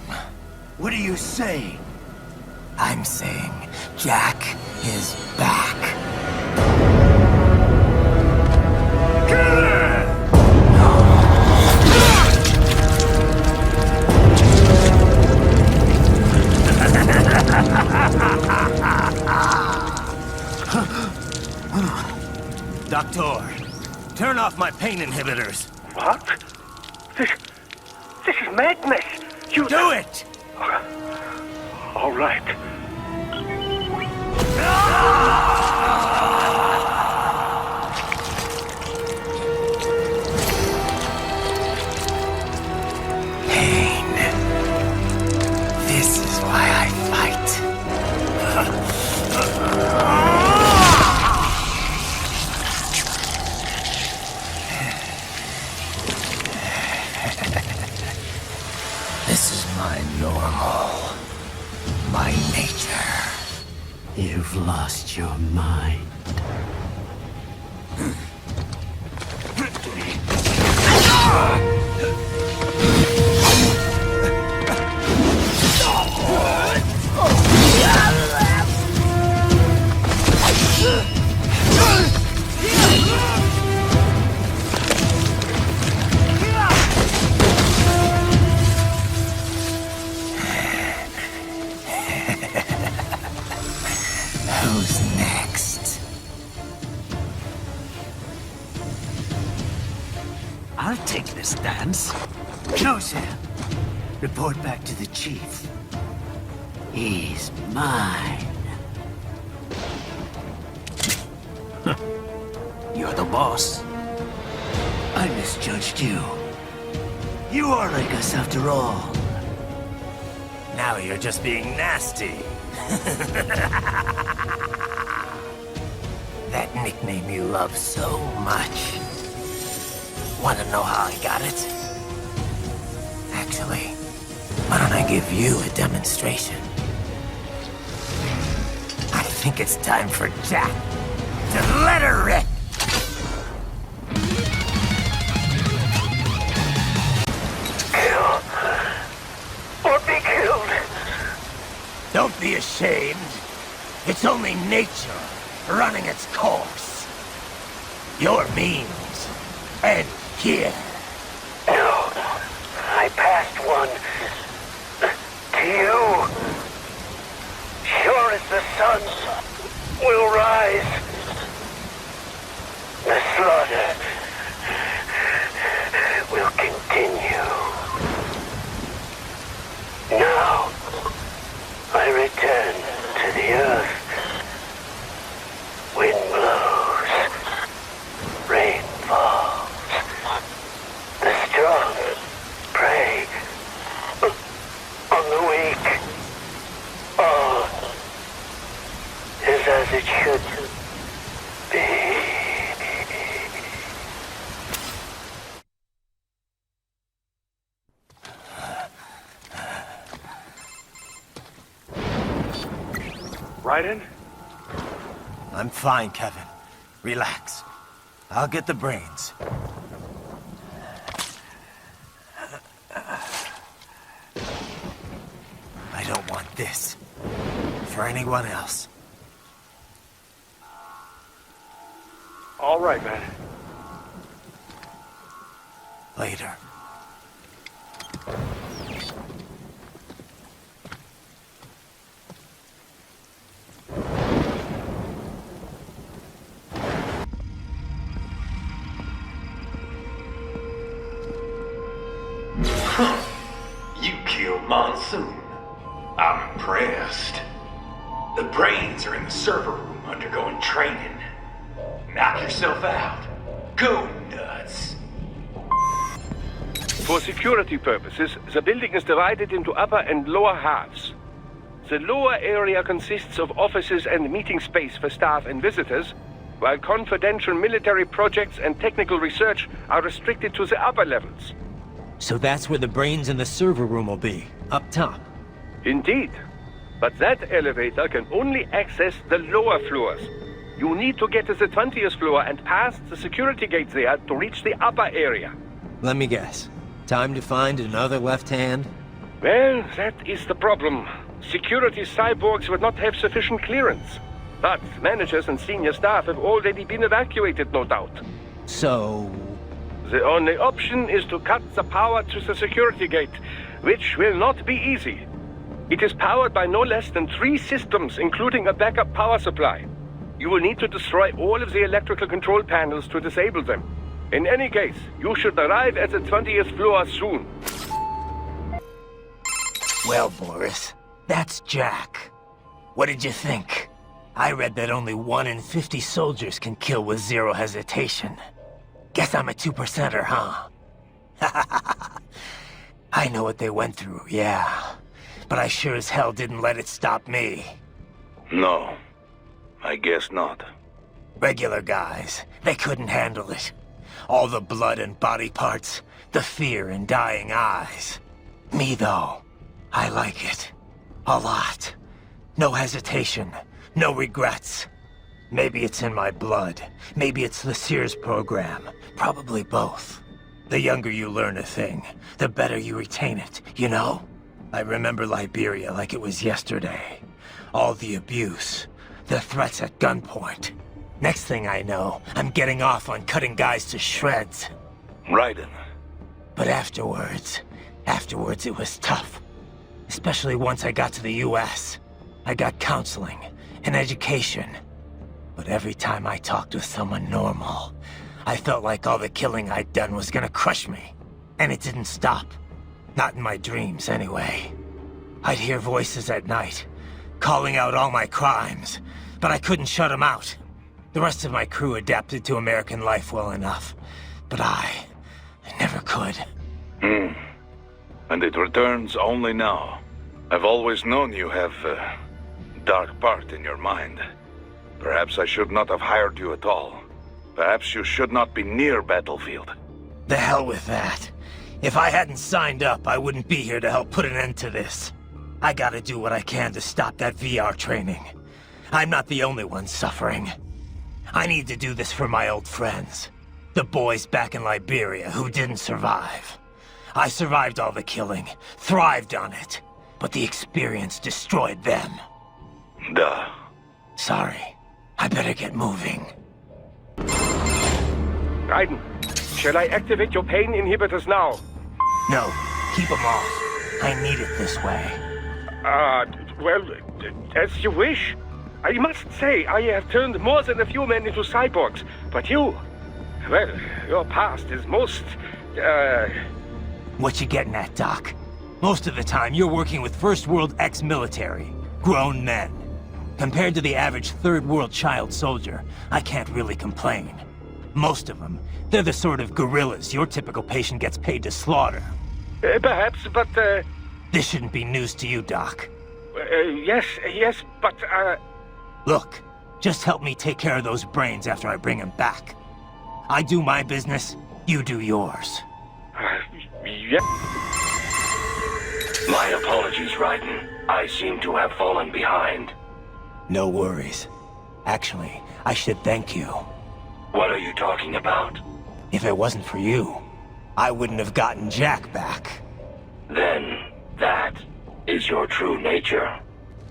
What do you say? I'm saying Jack is back. Doctor, turn off my pain inhibitors. What? This is madness. You do it! All right. Pain. This is why I fight. This is my normal. My nature. You've lost your mind. Who's next? I'll take this dance. No, Sam. Report back to the chief. He's mine. You're the boss. I misjudged you. You are like us after all. Now you're just being nasty. That nickname you love so much. Want to know how I got it? Actually, why don't I give you a demonstration? I think it's time for Jack to let her rip. Kill. Or be killed. Don't be ashamed. It's only nature running its course. Your means end here. No. I passed one. To you. Sure as the sun will rise. The slaughter will continue. Now, I return to the earth. Wind blows. Rain falls. The strong prey on the weak. All is as it should be. Raiden? I'm fine, Kevin. Relax. I'll get the brains. I don't want this for anyone else. All right, man. Later. You killed Monsoon. I'm impressed. The brains are in the server room undergoing training. Knock yourself out. Go nuts. For security purposes, the building is divided into upper and lower halves. The lower area consists of offices and meeting space for staff and visitors, while confidential military projects and technical research are restricted to the upper levels. So that's where the brains in the server room will be, up top. Indeed. But that elevator can only access the lower floors. You need to get to the 20th floor and pass the security gate there to reach the upper area. Let me guess. Time to find another left hand? Well, that is the problem. Security cyborgs would not have sufficient clearance. But managers and senior staff have already been evacuated, no doubt. So... The only option is to cut the power to the security gate, which will not be easy. It is powered by no less than 3 systems, including a backup power supply. You will need to destroy all of the electrical control panels to disable them. In any case, you should arrive at the 20th floor soon. Well, Boris, that's Jack. What did you think? I read that only 1 in 50 soldiers can kill with 0 hesitation. Guess I'm a 2%er, huh? I know what they went through, yeah. But I sure as hell didn't let it stop me. No, I guess not. Regular guys, they couldn't handle it. All the blood and body parts, the fear in dying eyes. Me, though, I like it. A lot. No hesitation, no regrets. Maybe it's in my blood. Maybe it's the Sears program. Probably both. The younger you learn a thing, the better you retain it, you know? I remember Liberia like it was yesterday. All the abuse, the threats at gunpoint. Next thing I know, I'm getting off on cutting guys to shreds. Raiden. But afterwards it was tough. Especially once I got to the US. I got counseling and education. But every time I talked with someone normal, I felt like all the killing I'd done was gonna crush me. And it didn't stop. Not in my dreams, anyway. I'd hear voices at night, calling out all my crimes, but I couldn't shut them out. The rest of my crew adapted to American life well enough, but I never could. And it returns only now. I've always known you have a dark part in your mind. Perhaps I should not have hired you at all. Perhaps you should not be near battlefield. The hell with that. If I hadn't signed up, I wouldn't be here to help put an end to this. I gotta do what I can to stop that VR training. I'm not the only one suffering. I need to do this for my old friends. The boys back in Liberia who didn't survive. I survived all the killing, thrived on it, but the experience destroyed them. Duh. Sorry. I better get moving. Raiden, shall I activate your pain inhibitors now? No, keep them off. I need it this way. Well, as you wish. I must say, I have turned more than a few men into cyborgs, but you... Well, your past is most, What you getting at, Doc? Most of the time, you're working with First World ex-military. Grown men. Compared to the average Third World child soldier, I can't really complain. Most of them, they're the sort of guerrillas your typical patient gets paid to slaughter. Perhaps, but, This shouldn't be news to you, Doc. yes, but, Look, just help me take care of those brains after I bring them back. I do my business, you do yours. Yeah. My apologies, Raiden. I seem to have fallen behind. No worries. Actually, I should thank you. What are you talking about? If it wasn't for you, I wouldn't have gotten Jack back. Then, that is your true nature.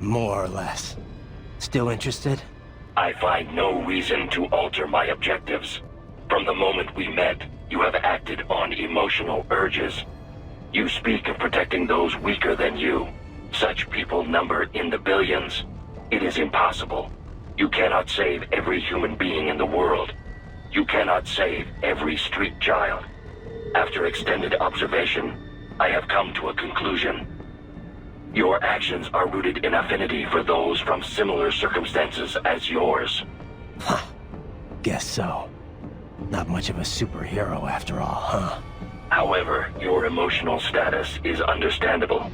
More or less. Still interested? I find no reason to alter my objectives. From the moment we met, you have acted on emotional urges. You speak of protecting those weaker than you. Such people number in the billions. It is impossible. You cannot save every human being in the world. You cannot save every street child. After extended observation, I have come to a conclusion. Your actions are rooted in affinity for those from similar circumstances as yours. Guess so. Not much of a superhero after all, huh? However, your emotional status is understandable.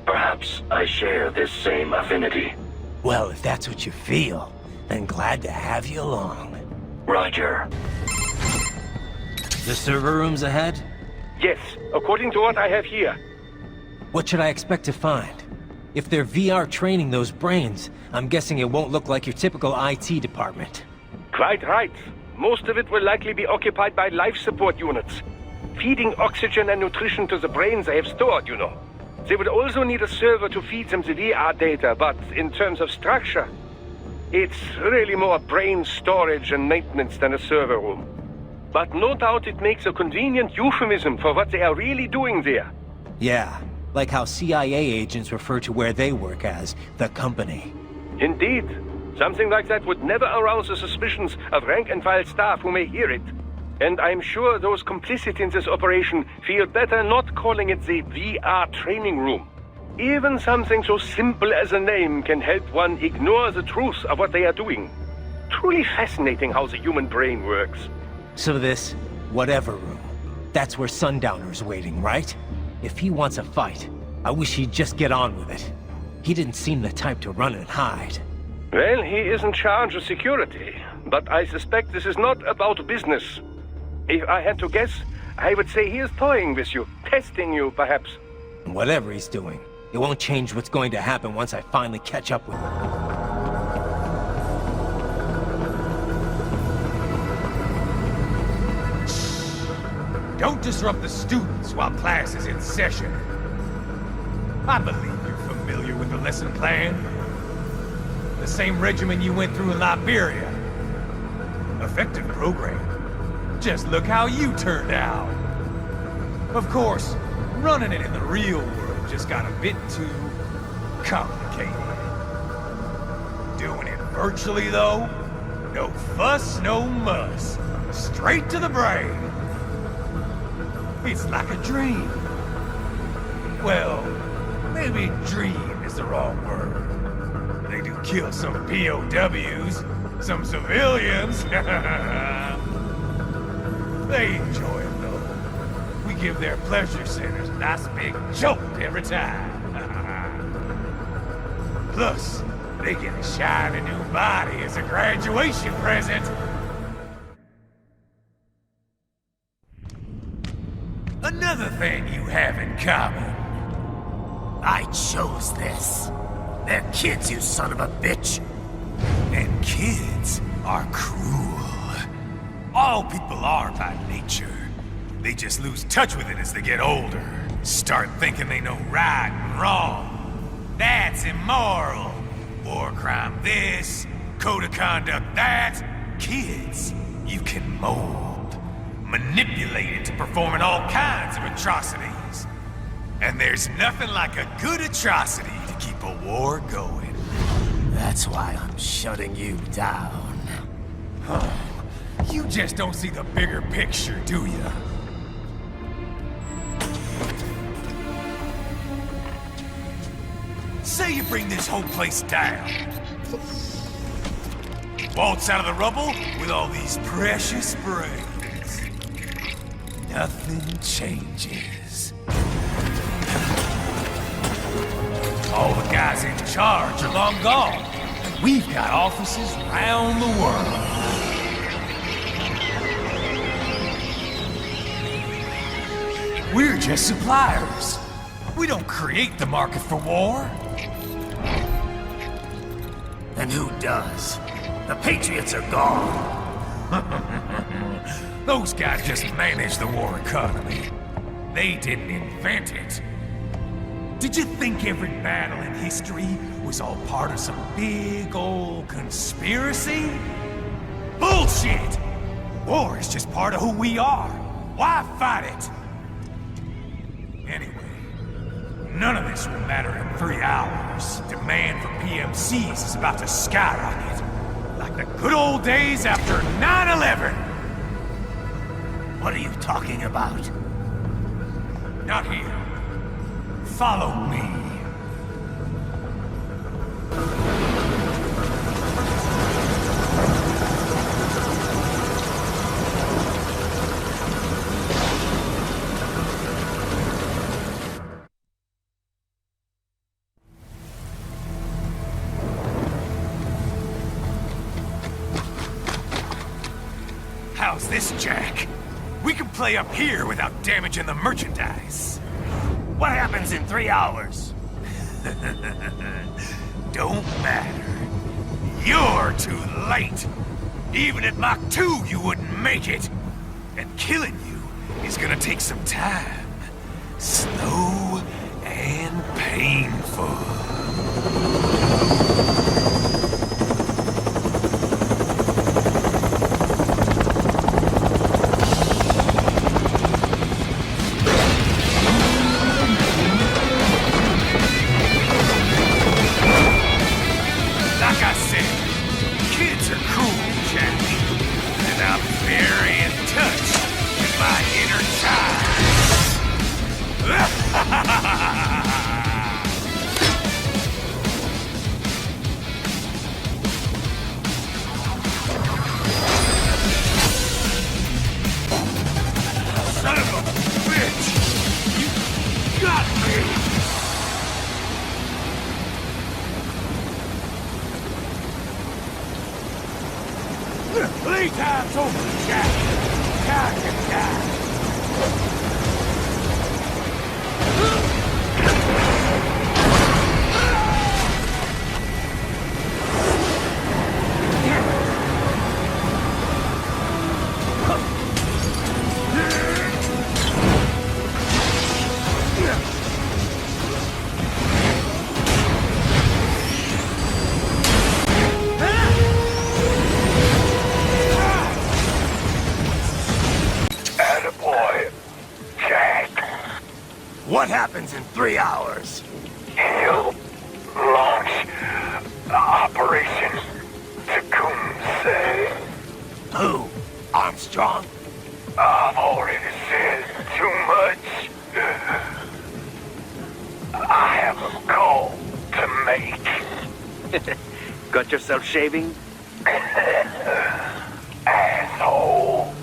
Perhaps I share this same affinity. Well, if that's what you feel, then glad to have you along. Roger. The server room's ahead? Yes, according to what I have here. What should I expect to find? If they're VR training those brains, I'm guessing it won't look like your typical IT department. Quite right. Most of it will likely be occupied by life support units. Feeding oxygen and nutrition to the brains they have stored, you know. They would also need a server to feed them the VR data, but in terms of structure, it's really more brain storage and maintenance than a server room. But no doubt it makes a convenient euphemism for what they are really doing there. Yeah, like how CIA agents refer to where they work as the company. Indeed. Something like that would never arouse the suspicions of rank-and-file staff who may hear it. And I'm sure those complicit in this operation feel better not calling it the VR training room. Even something so simple as a name can help one ignore the truth of what they are doing. Truly fascinating how the human brain works. So this, whatever room, that's where Sundowner's waiting, right? If he wants a fight, I wish he'd just get on with it. He didn't seem the type to run and hide. Well, he is in charge of security, but I suspect this is not about business. If I had to guess, I would say he is toying with you, testing you, perhaps. Whatever he's doing, it won't change what's going to happen once I finally catch up with him. Don't disrupt the students while class is in session. I believe you're familiar with the lesson plan. The same regimen you went through in Liberia. Effective program. Just look how you turned out. Of course, running it in the real world just got a bit too complicated. Doing it virtually, though, no fuss, no muss. Straight to the brain. It's like a dream. Well, maybe dream is the wrong word. They do kill some POWs, some civilians. They enjoy it, though. We give their pleasure centers a nice big jolt every time. Plus, they get a shiny new body as a graduation present. Another thing you have in common. I chose this. They're kids, you son of a bitch. And kids are cruel. All people are by nature. They just lose touch with it as they get older. Start thinking they know right and wrong. That's immoral. War crime this, code of conduct that. Kids, you can mold, manipulate it to performing all kinds of atrocities. And there's nothing like a good atrocity to keep a war going. That's why I'm shutting you down. You just don't see the bigger picture, do you? Say you bring this whole place down. Waltz out of the rubble with all these precious brains. Nothing changes. All the guys in charge are long gone. And we've got offices around the world. We're just suppliers. We don't create the market for war. And who does? The Patriots are gone. Those guys just manage the war economy. They didn't invent it. Did you think every battle in history was all part of some big old conspiracy? Bullshit! War is just part of who we are. Why fight it? Anyway, none of this will matter in 3 hours. Demand for PMCs is about to skyrocket. Like the good old days after 9/11. What are you talking about? Not here. Follow me. How's this, Jack? We can play up here without damaging the merchandise. What happens in 3 hours? Don't matter. You're too late. Even at Mach 2, you wouldn't make it. And killing you is gonna take some time. Slow and painful. Playtime's over, Jack. Time to die. What happens in 3 hours? He'll launch Operation Tecumseh. Who? Armstrong? I've already said too much. I have a call to make. Got yourself shaving? Asshole.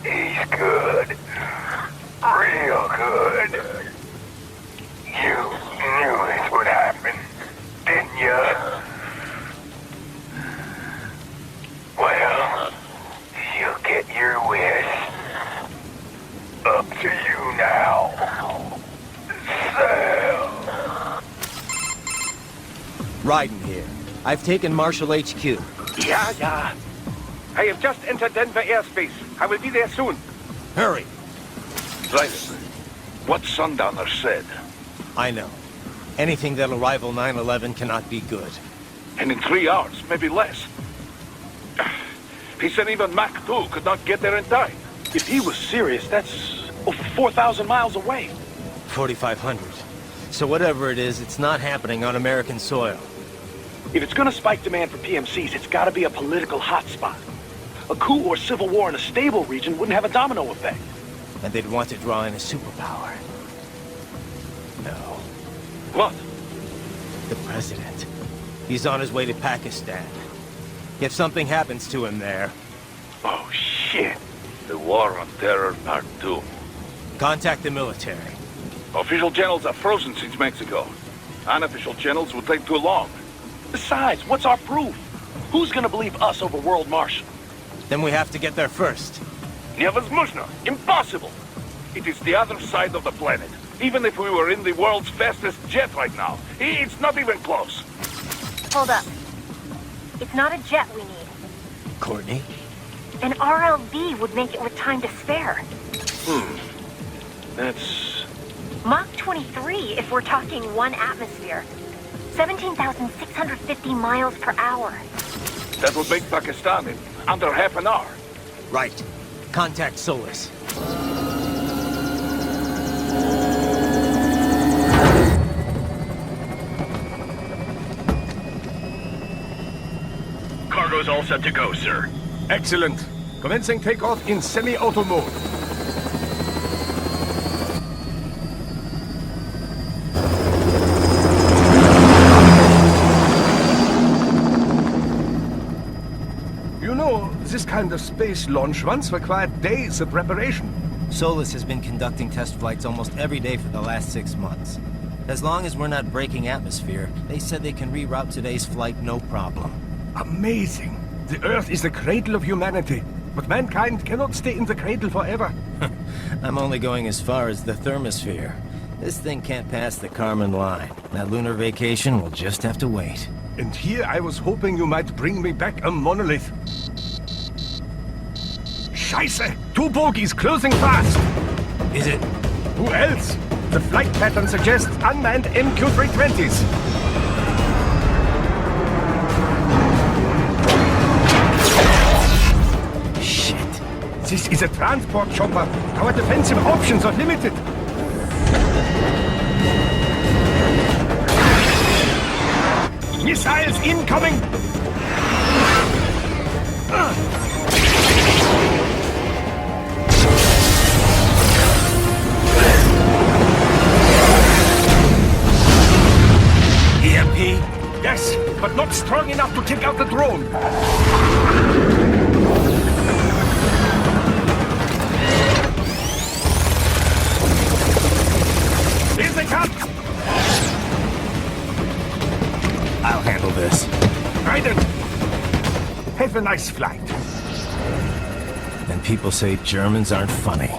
He's good. Real good. Raiden here. I've taken Marshall HQ. Yeah. I have just entered Denver airspace. I will be there soon. Hurry. Raiden, what Sundowner said. I know. Anything that'll rival 9/11 cannot be good. And in 3 hours, maybe less. He said even Mach 2 could not get there in time. If he was serious, that's over 4,000 miles away. 4,500. So whatever it is, it's not happening on American soil. If it's gonna spike demand for PMCs, it's gotta be a political hotspot. A coup or civil war in a stable region wouldn't have a domino effect. And they'd want to draw in a superpower. No. What? The president. He's on his way to Pakistan. If something happens to him there... Oh, shit. The War on Terror Part 2. Contact the military. Official channels are frozen since Mexico. Unofficial channels will take too long. Besides, what's our proof? Who's gonna believe us over World Marshal? Then we have to get there first. Невозможно. Impossible. It is the other side of the planet. Even if we were in the world's fastest jet right now, it's not even close. Hold up. It's not a jet we need. Courtney? An RLV would make it with time to spare. That's... Mach 23 if we're talking 1 atmosphere. 17,650 miles per hour. That would make Pakistan in under half an hour. Right. Contact Solus. Cargo's all set to go, sir. Excellent. Commencing takeoff in semi-auto mode. You know, this kind of space launch once required days of preparation. Solus has been conducting test flights almost every day for the last 6 months. As long as we're not breaking atmosphere, they said they can reroute today's flight no problem. Amazing. The Earth is the cradle of humanity, but mankind cannot stay in the cradle forever. I'm only going as far as the thermosphere. This thing can't pass the Kármán line. That lunar vacation will just have to wait. And here I was hoping you might bring me back a monolith. Scheiße! 2 bogies closing fast! Is it? Who else? The flight pattern suggests unmanned MQ-320s. This is a transport chopper. Our defensive options are limited. Missiles incoming! EMP? Yes, but not strong enough to take out the drone. Here they come! I'll handle this. Raiden! Have a nice flight. And people say Germans aren't funny.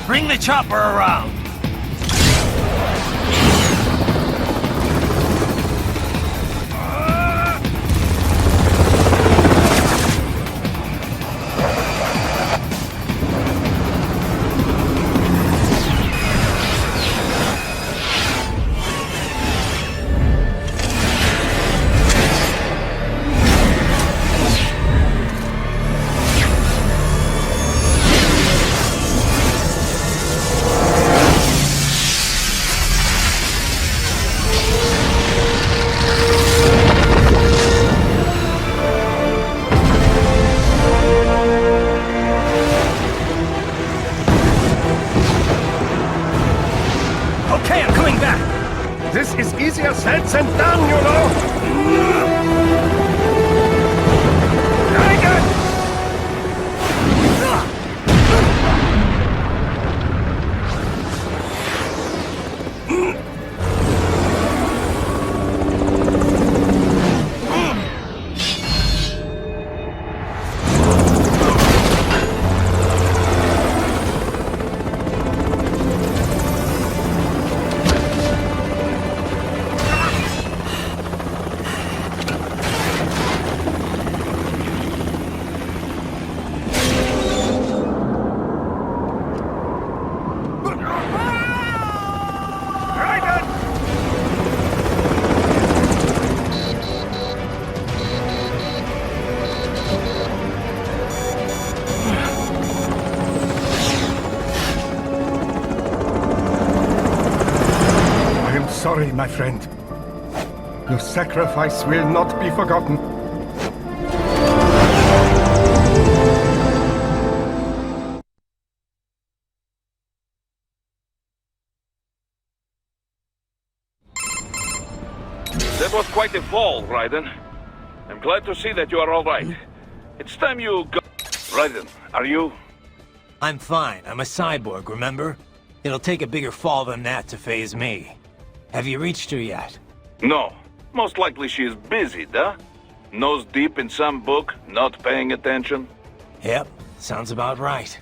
Bring the chopper around. This is easier said than done, you know! sorry, my friend. Your sacrifice will not be forgotten. That was quite a fall, Raiden. I'm glad to see that you are all right. It's time you go... Raiden, are you... I'm fine. I'm a cyborg, remember? It'll take a bigger fall than that to phase me. Have you reached her yet? No. Most likely she is busy, duh? Nose deep in some book, not paying attention? Yep, sounds about right.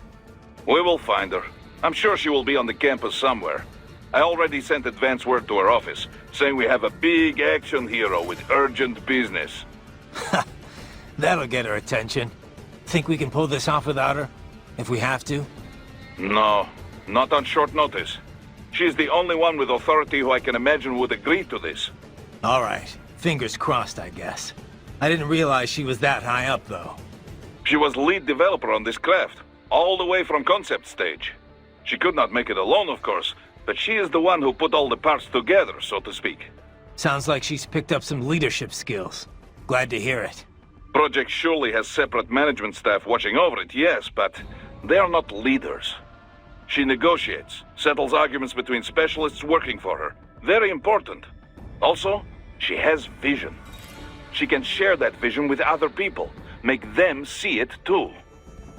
We will find her. I'm sure she will be on the campus somewhere. I already sent advance word to her office, saying we have a big action hero with urgent business. That'll get her attention. Think we can pull this off without her? If we have to? No, not on short notice. She's the only one with authority who I can imagine would agree to this. All right. Fingers crossed, I guess. I didn't realize she was that high up, though. She was lead developer on this craft, all the way from concept stage. She could not make it alone, of course, but she is the one who put all the parts together, so to speak. Sounds like she's picked up some leadership skills. Glad to hear it. Project surely has separate management staff watching over it, yes, but they are not leaders. She negotiates, settles arguments between specialists working for her. Very important. Also, she has vision. She can share that vision with other people, make them see it too.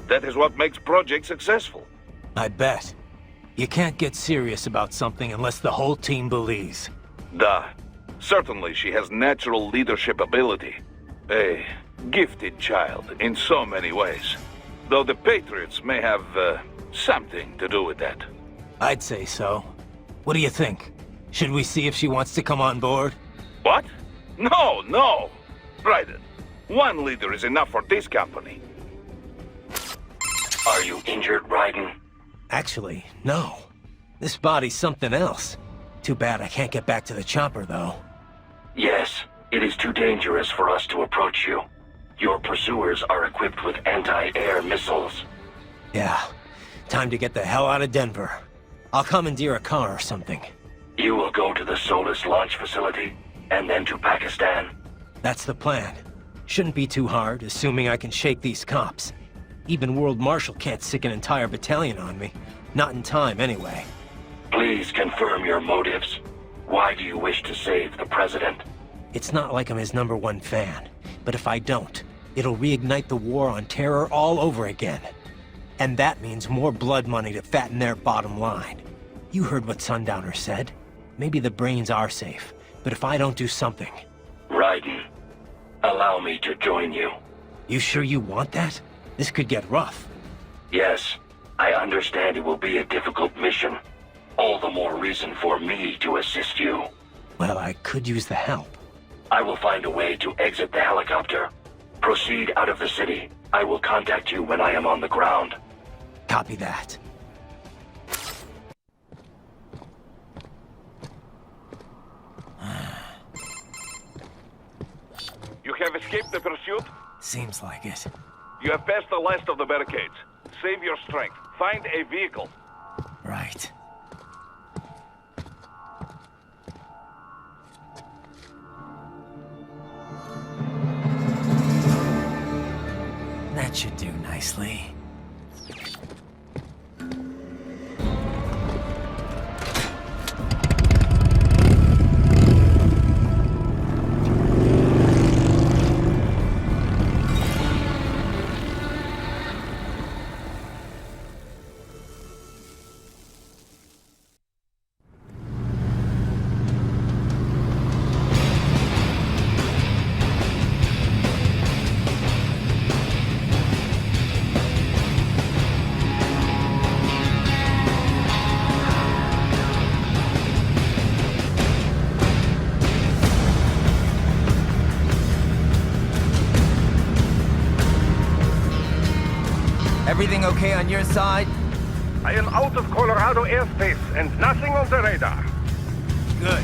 That is what makes projects successful. I bet. You can't get serious about something unless the whole team believes. Duh. Certainly she has natural leadership ability. A gifted child in so many ways. Though the Patriots may have something to do with that. I'd say so. What do you think? Should we see if she wants to come on board? What? No, no! Raiden, one leader is enough for this company. Are you injured, Raiden? Actually, no. This body's something else. Too bad I can't get back to the chopper, though. Yes, it is too dangerous for us to approach you. Your pursuers are equipped with anti-air missiles. Yeah, time to get the hell out of Denver. I'll commandeer a car or something. You will go to the Solus launch facility, and then to Pakistan. That's the plan. Shouldn't be too hard, assuming I can shake these cops. Even World Marshal can't sick an entire battalion on me. Not in time, anyway. Please confirm your motives. Why do you wish to save the President? It's not like I'm his #1 fan. But if I don't, it'll reignite the war on terror all over again. And that means more blood money to fatten their bottom line. You heard what Sundowner said. Maybe the brains are safe, but if I don't do something... Raiden, allow me to join you. You sure you want that? This could get rough. Yes, I understand it will be a difficult mission. All the more reason for me to assist you. Well, I could use the help. I will find a way to exit the helicopter. Proceed out of the city. I will contact you when I am on the ground. Copy that. You have escaped the pursuit? Seems like it. You have passed the last of the barricades. Save your strength. Find a vehicle. Right. That should do nicely. Everything okay on your side? I am out of Colorado airspace and nothing on the radar. Good.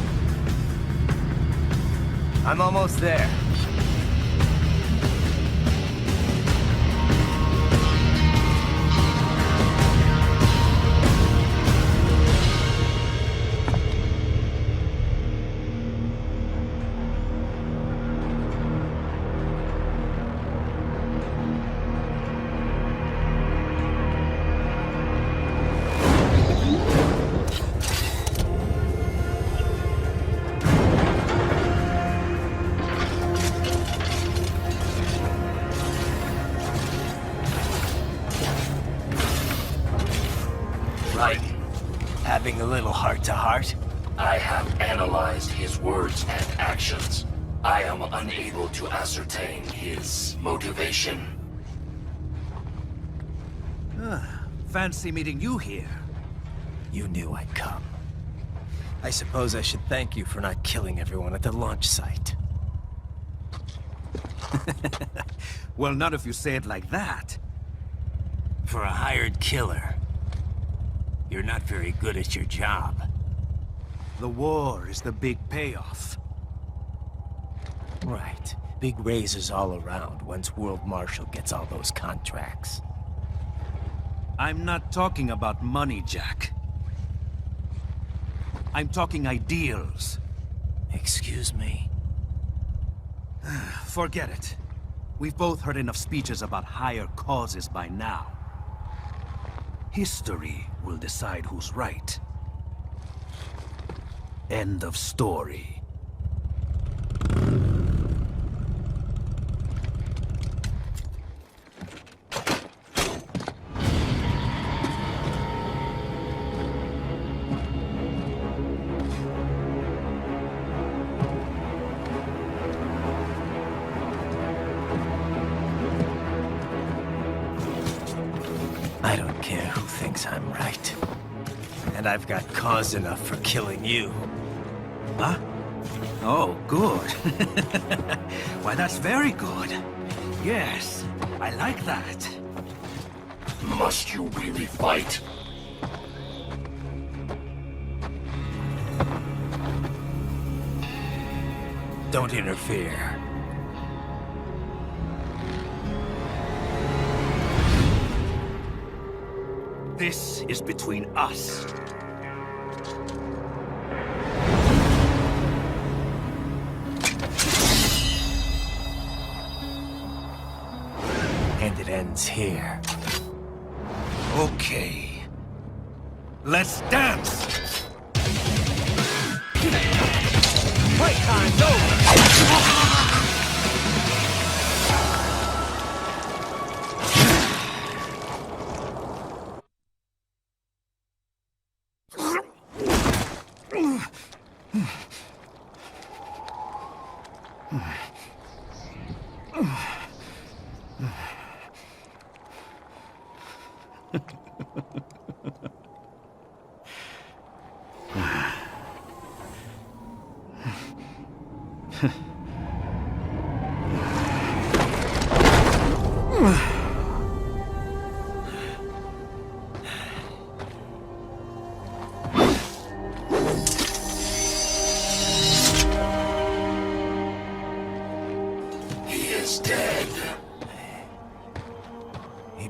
I'm almost there. Raiden, having a little heart-to-heart? I have analyzed his words and actions. I am unable to ascertain his motivation. Fancy meeting you here. You knew I'd come. I suppose I should thank you for not killing everyone at the launch site. Well, not if you say it like that. For a hired killer, you're not very good at your job. The war is the big payoff. Right. Big raises all around once World Marshal gets all those contracts. I'm not talking about money, Jack. I'm talking ideals. Excuse me? Forget it. We've both heard enough speeches about higher causes by now. History will decide who's right. End of story. I don't care who thinks I'm right. And I've got cause enough for killing you. Huh? Oh, good. Why, that's very good. Yes, I like that. Must you really fight? Don't interfere. This is between us. And it ends here. Okay. Let's dance! Playtime's over!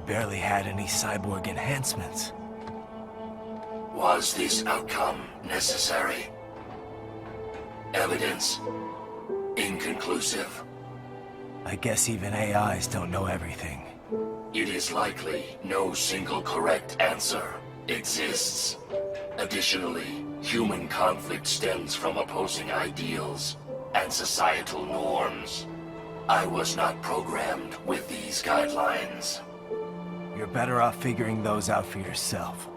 Barely had any cyborg enhancements. Was this outcome necessary? Evidence inconclusive. I guess even AIs don't know everything. It is likely no single correct answer exists. Additionally, human conflict stems from opposing ideals and societal norms. I was not programmed with these guidelines. You're better off figuring those out for yourself.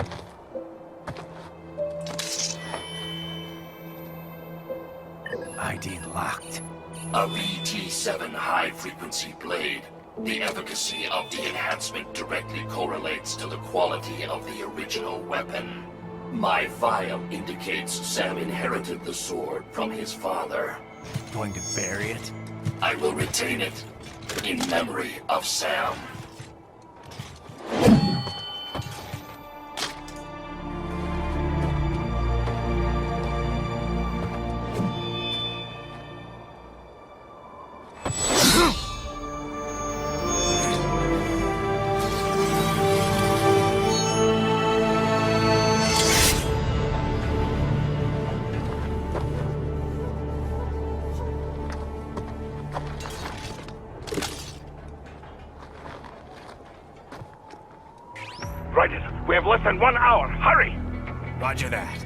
ID locked. A BT-7 high-frequency blade. The efficacy of the enhancement directly correlates to the quality of the original weapon. My file indicates Sam inherited the sword from his father. Going to bury it? I will retain it in memory of Sam. Raiden, we have less than 1 hour. Hurry! Roger that.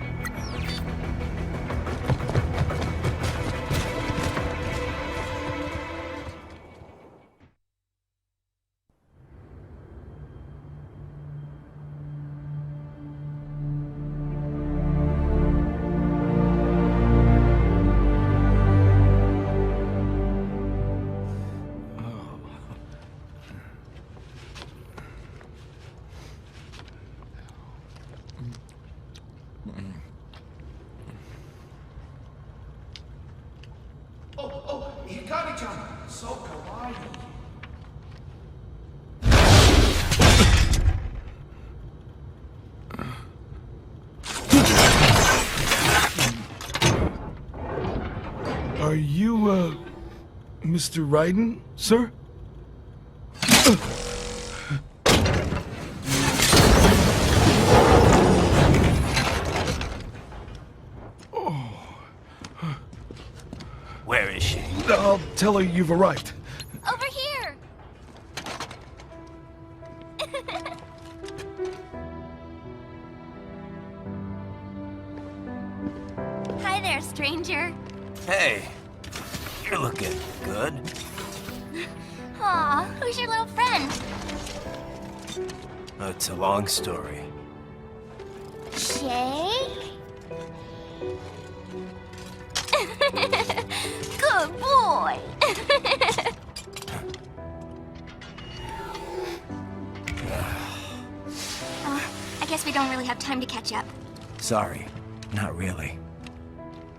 Mr. Raiden, sir? Where is she? I'll tell her you've arrived. Over here! Hi there, stranger. Hey, you're looking good. Aw, who's your little friend? Oh, it's a long story. Shake? Good boy! I guess we don't really have time to catch up. Sorry, not really.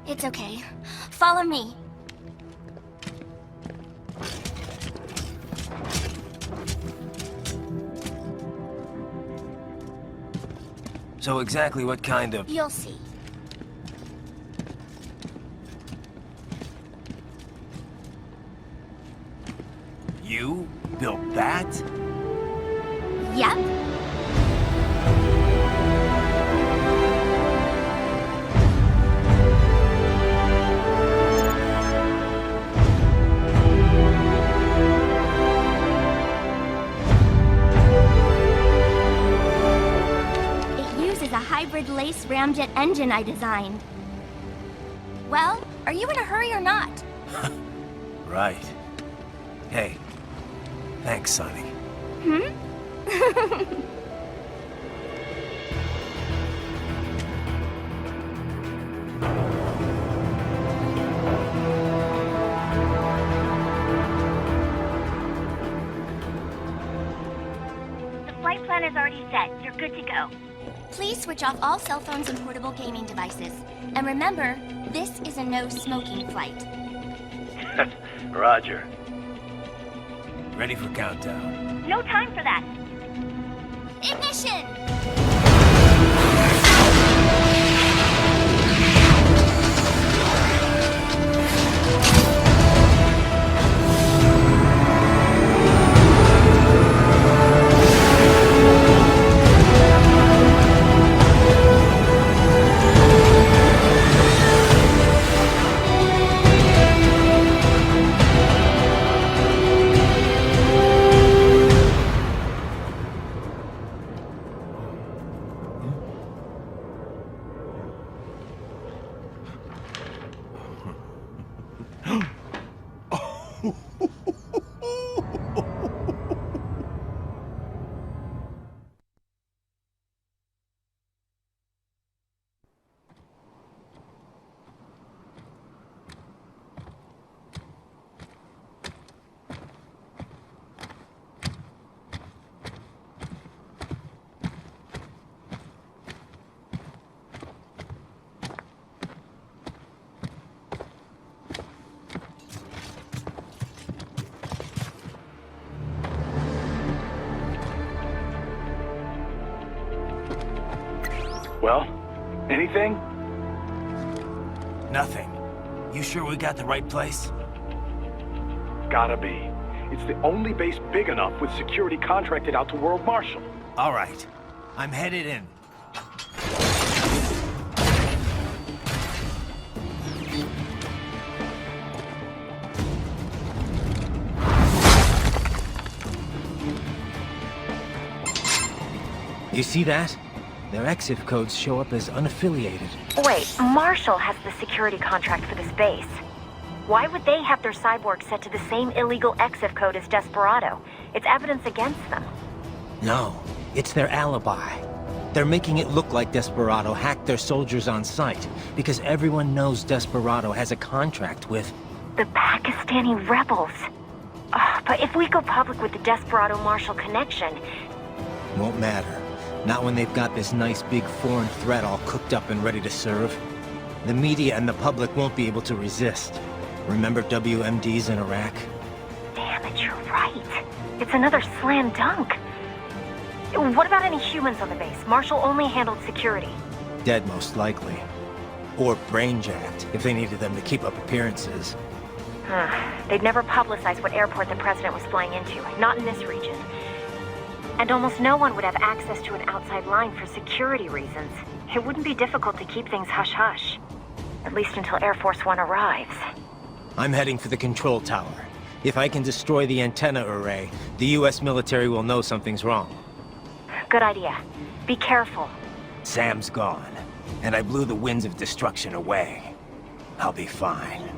It's okay. Follow me. So exactly what kind of... You'll see. You built that? Yep. It uses a hybrid lace ramjet engine I designed. Well, are you in a hurry or not? Right. Hey, thanks, Sonny. Hmm? The flight plan is already set. You're good to go. Please switch off all cell phones and portable gaming devices. And remember, this is a no-smoking flight. Roger. Ready for countdown. No time for that. Ignition! Well, anything? Nothing. You sure we got the right place? Gotta be. It's the only base big enough with security contracted out to World Marshal. All right. I'm headed in. You see that? Their exif codes show up as unaffiliated. Wait, Marshall has the security contract for this base. Why would they have their cyborg set to the same illegal exif code as Desperado? It's evidence against them. No, it's their alibi. They're making it look like Desperado hacked their soldiers on sight, because everyone knows Desperado has a contract with... The Pakistani rebels. But if we go public with the Desperado-Marshall connection... Won't matter. Not when they've got this nice big foreign threat all cooked up and ready to serve. The media and the public won't be able to resist. Remember WMDs in Iraq? Damn it, you're right. It's another slam dunk. What about any humans on the base? Marshall only handled security. Dead, most likely. Or brain-jacked, if they needed them to keep up appearances. They'd never publicize what airport the president was flying into, not in this region. And almost no one would have access to an outside line for security reasons. It wouldn't be difficult to keep things hush-hush. At least until Air Force One arrives. I'm heading for the control tower. If I can destroy the antenna array, the US military will know something's wrong. Good idea. Be careful. Sam's gone, and I blew the winds of destruction away. I'll be fine.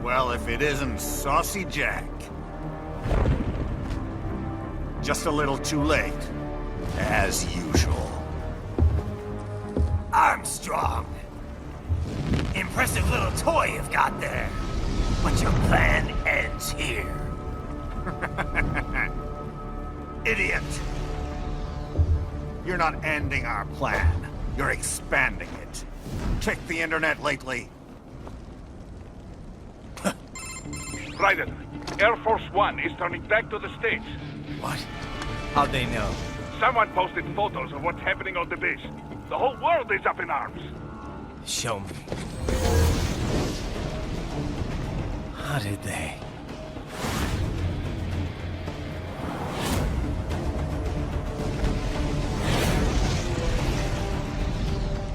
Well, if it isn't Saucy Jack. Just a little too late, as usual. Armstrong! Impressive little toy you've got there. But your plan ends here. Idiot! You're not ending our plan. You're expanding it. Check the internet lately. Raiden, Air Force One is turning back to the States. What? How'd they know? Someone posted photos of what's happening on the base. The whole world is up in arms. Show me. How did they?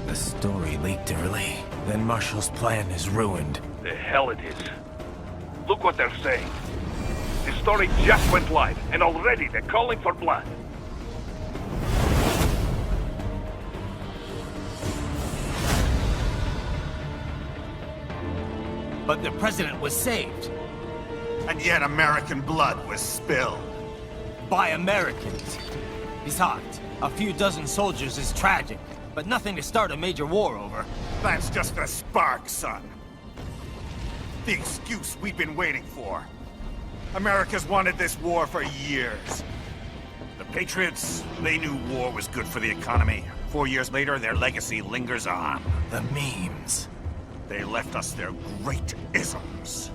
The story leaked early. Then Marshall's plan is ruined. The hell it is. Look what they're saying. The story just went live, and already they're calling for blood. But the president was saved. And yet American blood was spilled. By Americans. Besides, a few dozen soldiers is tragic, but nothing to start a major war over. That's just a spark, son. The excuse we've been waiting for. America's wanted this war for years. The Patriots, they knew war was good for the economy. 4 years later, their legacy lingers on. The memes. They left us their great isms.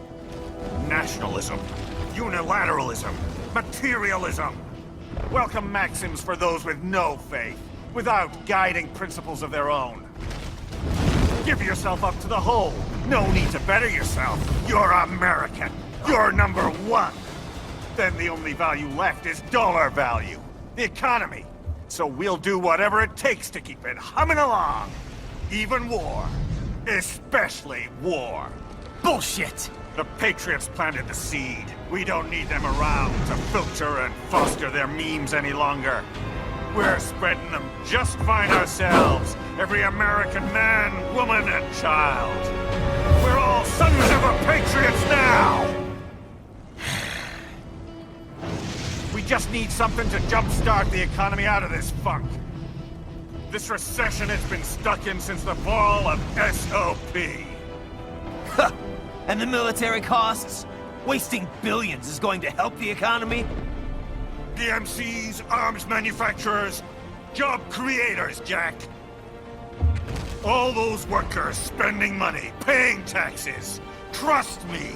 Nationalism, unilateralism, materialism. Welcome maxims for those with no faith, without guiding principles of their own. Give yourself up to the whole. No need to better yourself. You're American. You're number one. Then the only value left is dollar value. The economy. So we'll do whatever it takes to keep it humming along. Even war. Especially war. Bullshit! The Patriots planted the seed. We don't need them around to filter and foster their memes any longer. We're spreading them just fine ourselves. Every American man, woman, and child. We're all sons of the Patriots now! We just need something to jumpstart the economy out of this funk. This recession it's been stuck in since the fall of SOP. Huh. And the military costs? Wasting billions is going to help the economy? DMCs, arms manufacturers, job creators, Jack. All those workers spending money, paying taxes. Trust me,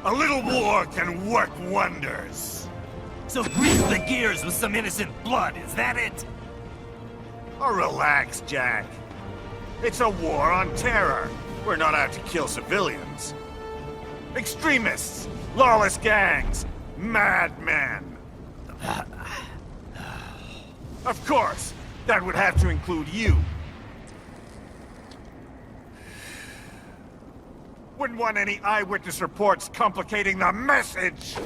a little war can work wonders. So grease the gears with some innocent blood, is that it? Oh, relax, Jack. It's a war on terror. We're not out to kill civilians. Extremists, lawless gangs, madmen. Of course, that would have to include you. Wouldn't want any eyewitness reports complicating the message.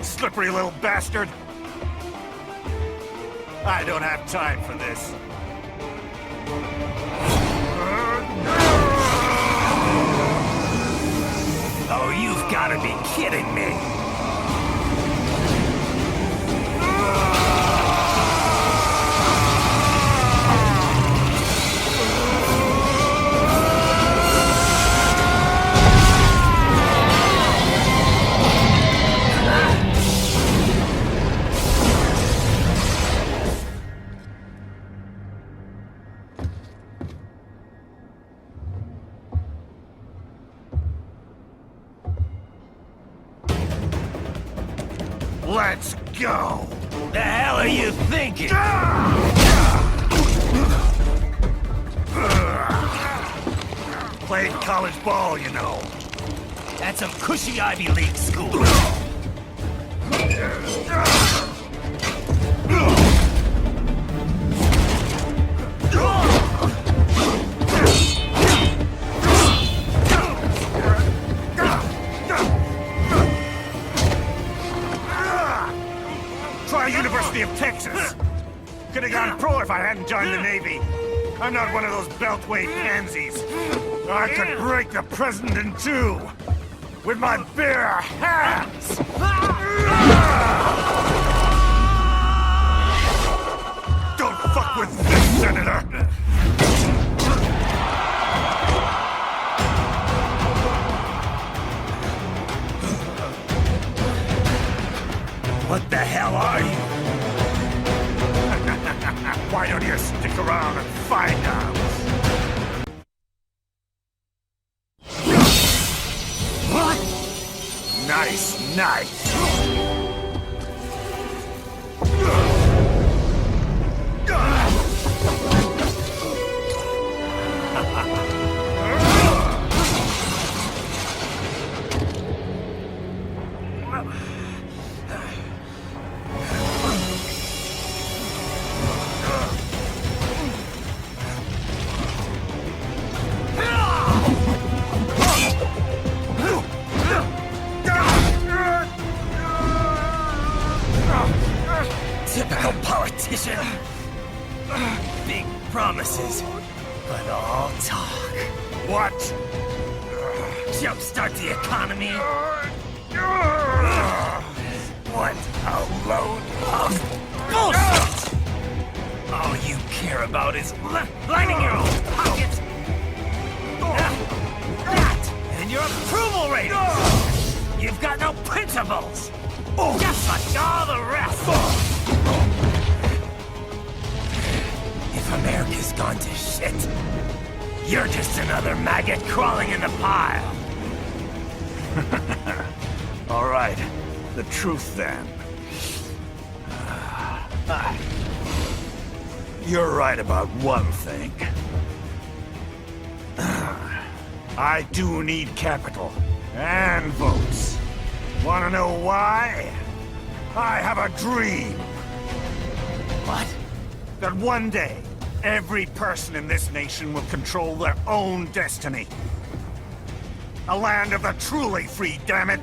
Slippery little bastard! I don't have time for this. Oh, you've got to be kidding me! Let's go! The hell are you thinking? Played college ball, you know. That's some cushy Ivy League school. Try University of Texas. Could have gone pro if I hadn't joined the Navy. I'm not one of those beltway pansies. I could break the president in two with my bare hands. Don't fuck with this, Senator. What the hell are you? Why don't you stick around and find out? What? Nice, nice. Typical politician. Big promises, but all talk. What? Jumpstart the economy? What a load of bullshit! All you care about is lining your own pockets. That and your approval ratings. You've got no principles. Just like all the rest. If America's gone to shit, you're just another maggot crawling in the pile. All right, the truth then. You're right about one thing. I do need capital and votes. Wanna know why? I have a dream. What? That one day, every person in this nation will control their own destiny. A land of the truly free, damn it!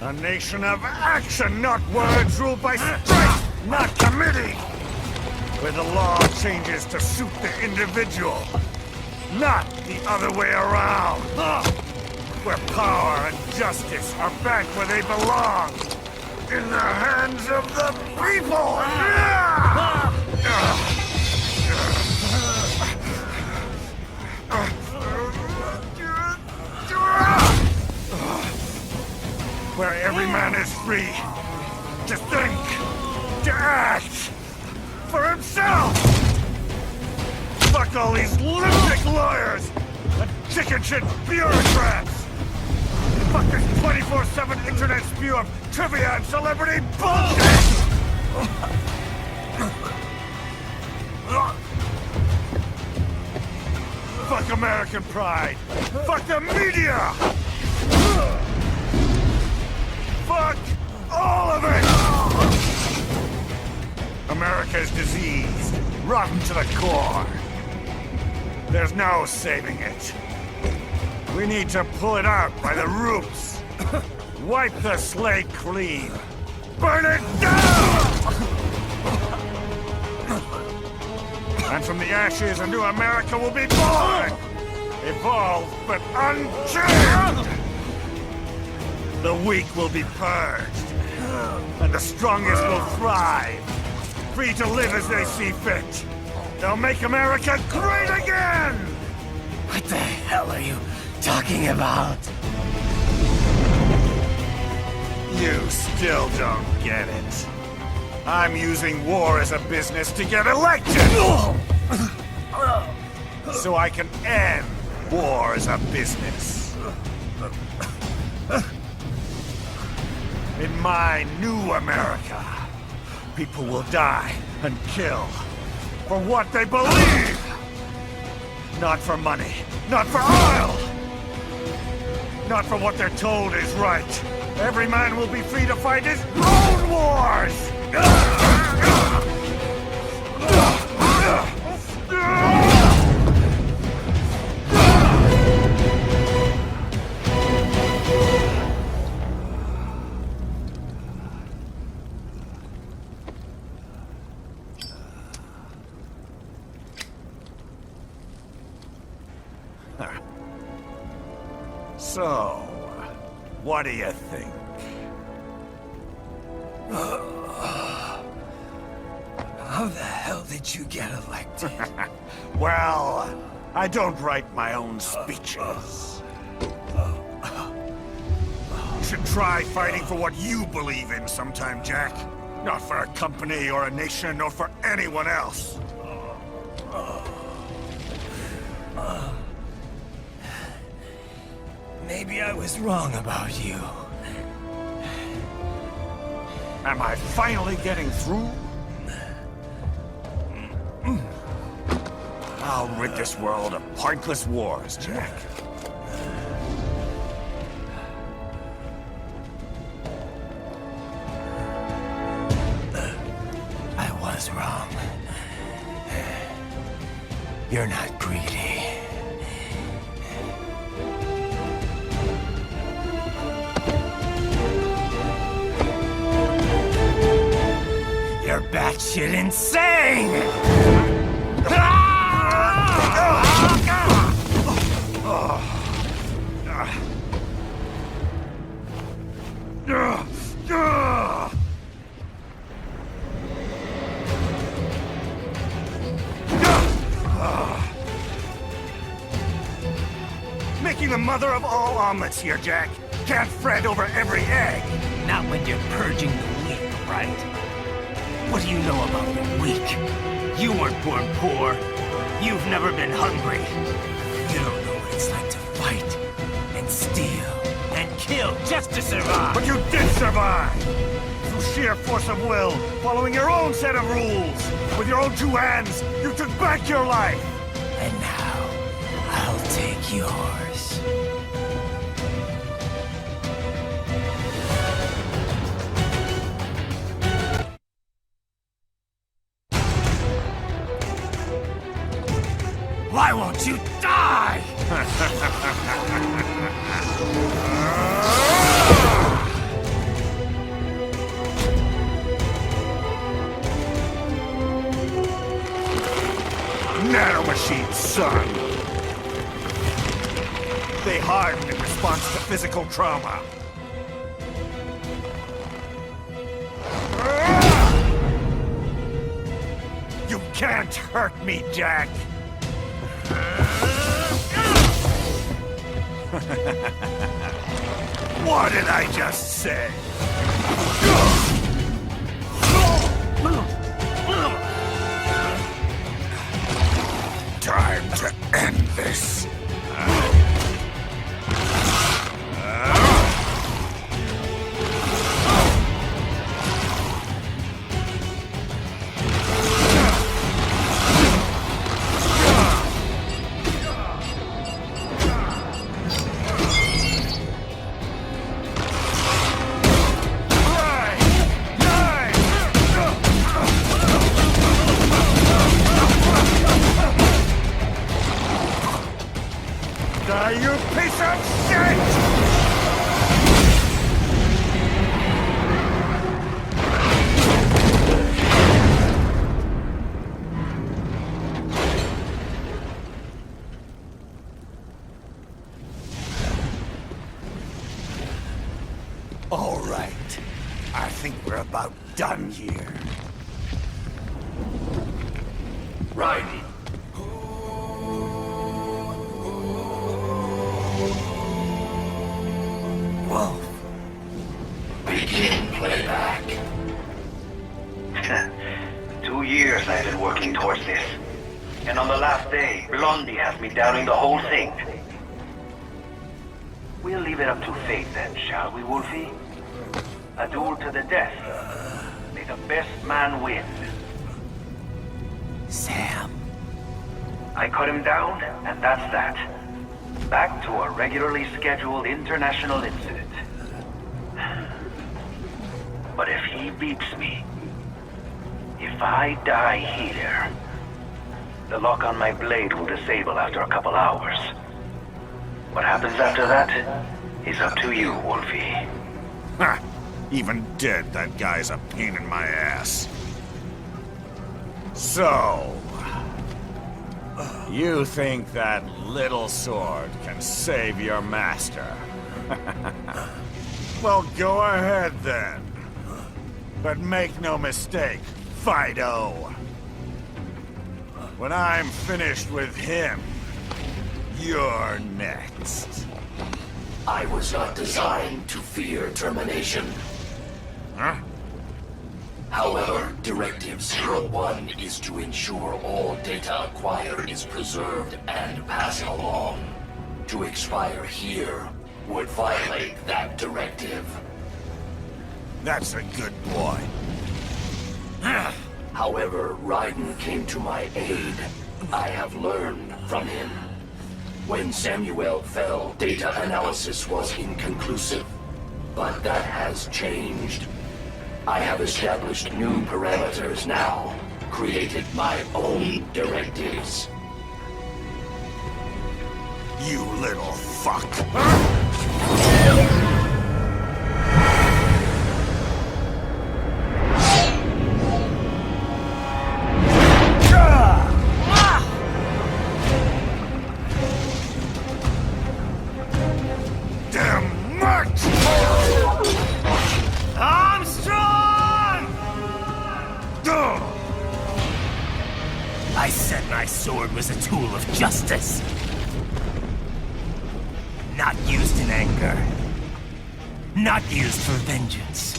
A nation of action, not words, ruled by strength, not committee! Where the law changes to suit the individual, not the other way around! Where power and justice are back where they belong! In the hands of the people! Where every man is free to think, to act for himself! Fuck all these lunatic lawyers and chicken shit bureaucrats! Fuck this 24/7 internet spew of trivia and celebrity bullshit! Fuck American pride! Fuck the media! Fuck all of it! America is diseased, rotten to the core. There's no saving it. We need to pull it out by the roots. Wipe the slate clean. Burn it down! And from the ashes, a new America will be born! Evolved, but unchained! The weak will be purged, and the strongest will thrive, free to live as they see fit. They'll make America great again! What the hell are you talking about? You still don't get it. I'm using war as a business to get elected! So I can end war as a business. In my new America, people will die and kill for what they believe! Not for money, not for oil! Not for what they're told is right. Every man will be free to fight his own wars! So, what do you think? How the hell did you get elected? Well, I don't write my own speeches. You should try fighting for what you believe in sometime, Jack. Not for a company or a nation or for anyone else. Maybe I was wrong about you. Am I finally getting through? I'll rid this world of pointless wars, Jack. I was wrong. You're not greedy. You're batshit insane! Making the mother of all omelets here, Jack. Can't fret over every egg. Not when you're purging the weak, right? What do you know about the weak? You weren't born poor. You've never been hungry. You don't know what it's like to fight and steal and kill just to survive. But you did survive! Through sheer force of will, following your own set of rules. With your own two hands, you took back your life! And now, I'll take yours. Why won't you die? Nanomachines, son! They harden in response to physical trauma. You can't hurt me, Jack! What did I just say? Time to end this. You piece of shit! All right. I think we're about done here. Raiden. Whoa. Begin playback. 2 years I've been working towards this. And on the last day, Blondie has me downing the whole thing. We'll leave it up to fate then, shall we, Wolfie? A duel to the death. May the best man win. Sam. I cut him down, and that's that. Back to a regularly scheduled international incident. But if he beats me, if I die here, the lock on my blade will disable after a couple hours. What happens after that is up to you, Wolfie. Ha! Even dead, that guy's a pain in my ass. So... you think that little sword can save your master? Well, go ahead then. But make no mistake, Fido. When I'm finished with him, you're next. I was not designed to fear termination. Huh? However, Directive 01 is to ensure all data acquired is preserved and passed along. To expire here would violate that directive. That's a good boy. However, Raiden came to my aid. I have learned from him. When Samuel fell, data analysis was inconclusive. But that has changed. I have established new parameters now, created my own directives. You little fuck. Damn much! I said my sword was a tool of justice. Not used in anger. Not used for vengeance.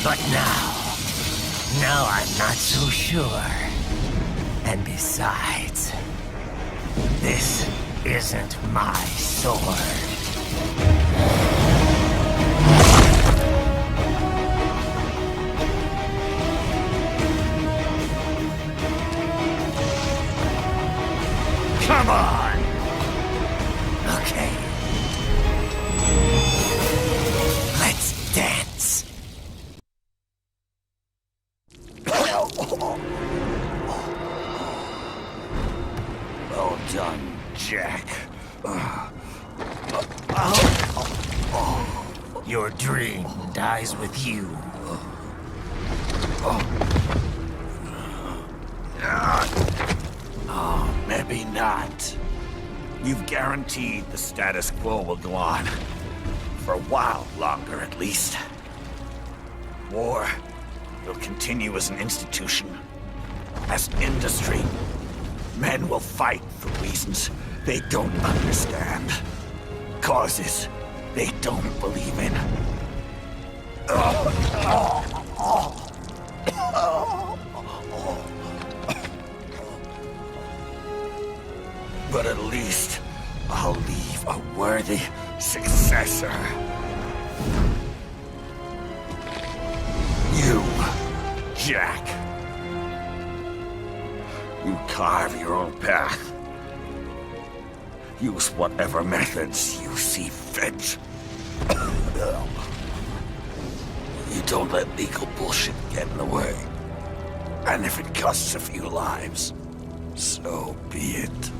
But now I'm not so sure. And besides, this isn't my sword. Come on! Okay. Let's dance. Well done, Jack. Your dream dies with you. Oh, maybe not. You've guaranteed the status quo will go on. For a while longer, at least. War will continue as an institution, as an industry. Men will fight for reasons they don't understand. Causes they don't believe in. But at least I'll leave a worthy successor. You, Jack. You carve your own path. Use whatever methods you see fit. You don't let legal bullshit get in the way. And if it costs a few lives, so be it.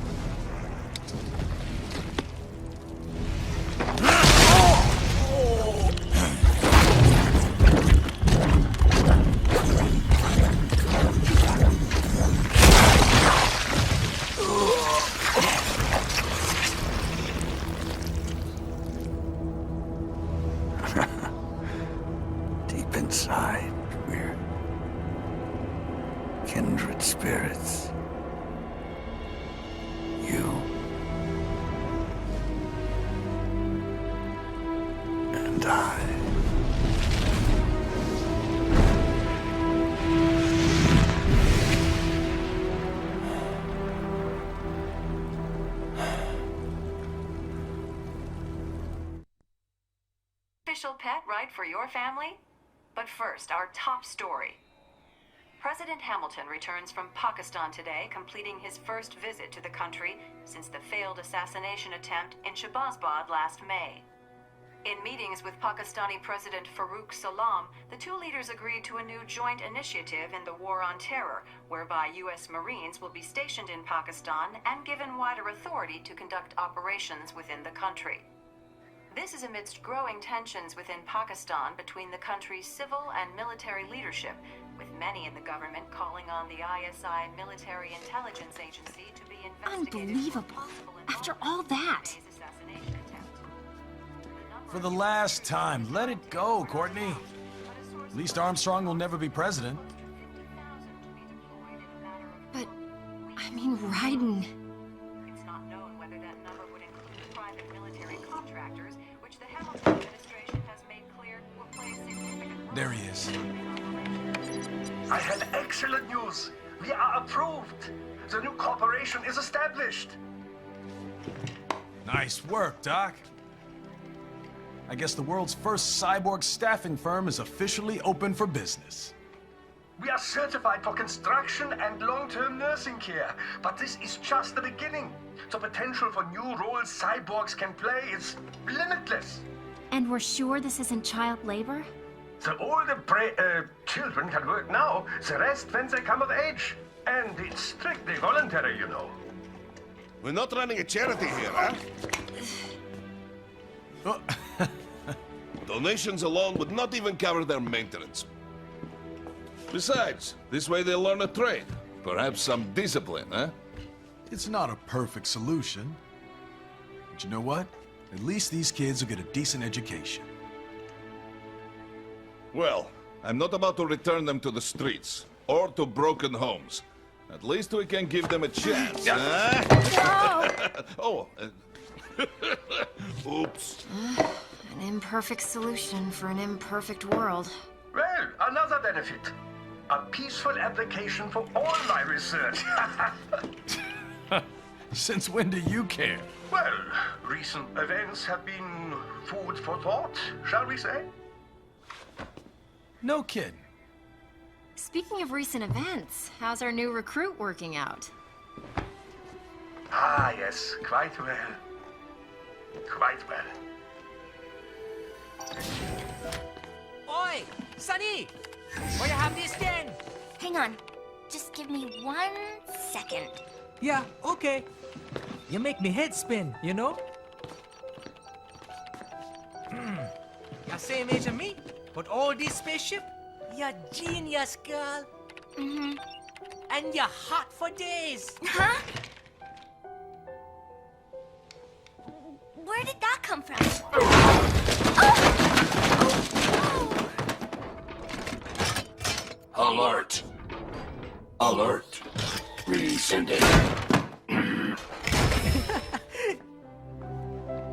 Deep inside, we're kindred spirits. You and I. Official pet right for your family? But first, our top story. President Hamilton returns from Pakistan today, completing his first visit to the country since the failed assassination attempt in Shahbazbad last May. In meetings with Pakistani President Farooq Salam, the two leaders agreed to a new joint initiative in the War on Terror, whereby U.S. Marines will be stationed in Pakistan and given wider authority to conduct operations within the country. This is amidst growing tensions within Pakistan between the country's civil and military leadership, with many in the government calling on the ISI Military Intelligence Agency to be investigated. Unbelievable. After all that. For the last time, let it go, Courtney. At least Armstrong will never be president. But, I mean, Raiden. It's not known whether that number would include private military contractors, which the Hamilton administration has made clear will play a significant role. There he is. I have excellent news. We are approved. The new corporation is established. Nice work, Doc. I guess the world's first cyborg staffing firm is officially open for business. We are certified for construction and long-term nursing care, but this is just the beginning. The potential for new roles cyborgs can play is limitless. And we're sure this isn't child labor? The older children can work now, the rest when they come of age. And it's strictly voluntary, you know. We're not running a charity here, huh? Donations alone would not even cover their maintenance. Besides, this way they'll learn a trade. Perhaps some discipline, huh? It's not a perfect solution. But you know what? At least these kids will get a decent education. Well, I'm not about to return them to the streets, or to broken homes. At least we can give them a chance, huh? Oh, oops. An imperfect solution for an imperfect world. Well, another benefit. A peaceful application for all my research. Since when do you care? Well, recent events have been food for thought, shall we say? No kidding. Speaking of recent events, how's our new recruit working out? Ah, yes, quite well. Quite well. Oi, Sonny! Will you have this then? Hang on. Just give me 1 second. Yeah, okay. You make me head spin, you know? You're same age as me, but all this spaceship, you're genius, girl. Mm-hmm. And you're hot for days. Huh? Where did that come from? Alert! Alert! Rescinding.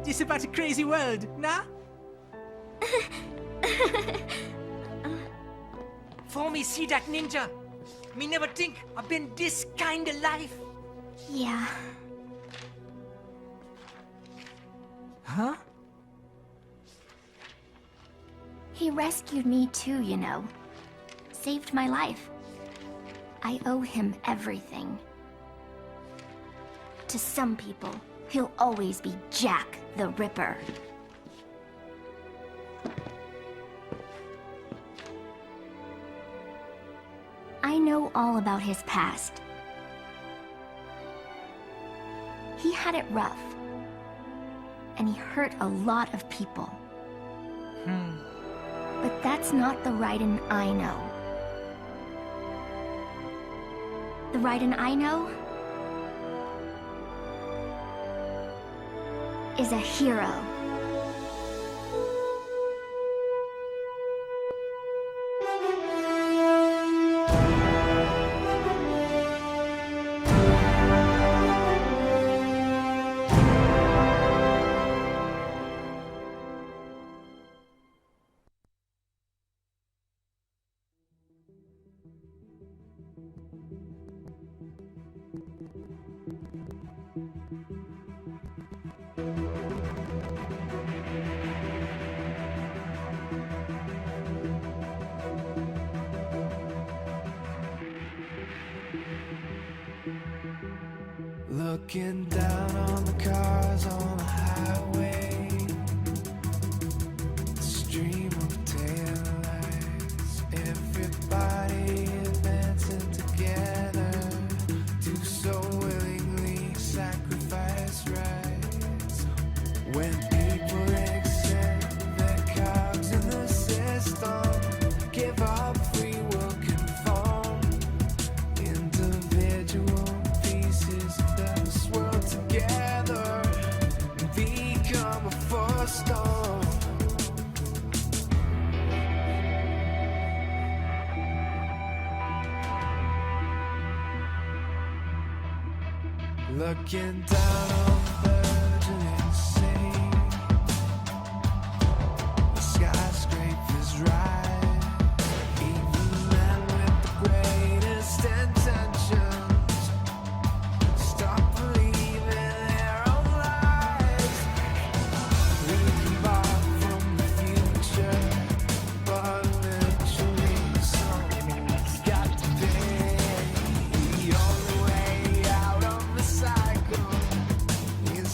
This about a crazy world, nah? For me see that ninja, me never think I've been this kind of life. Yeah. Huh? He rescued me too, you know. Saved my life. I owe him everything. To some people, he'll always be Jack the Ripper. I know all about his past. He had it rough. And he hurt a lot of people. But that's not the Raiden I know. The Raiden I know is a hero. Looking down on the cars on the highway, stream of taillights, everybody advancing together, do so willingly, sacrifice rights. When people accept their cogs in the system, give up free will, conform, individual pieces that swirl together and become a force storm. Looking down on the virgin insane, the skyscrapers rise, even men with the greatest intentions stop believing their own lies. We can borrow from the future, but eventually someone's got to pay. The only way out of the cycle is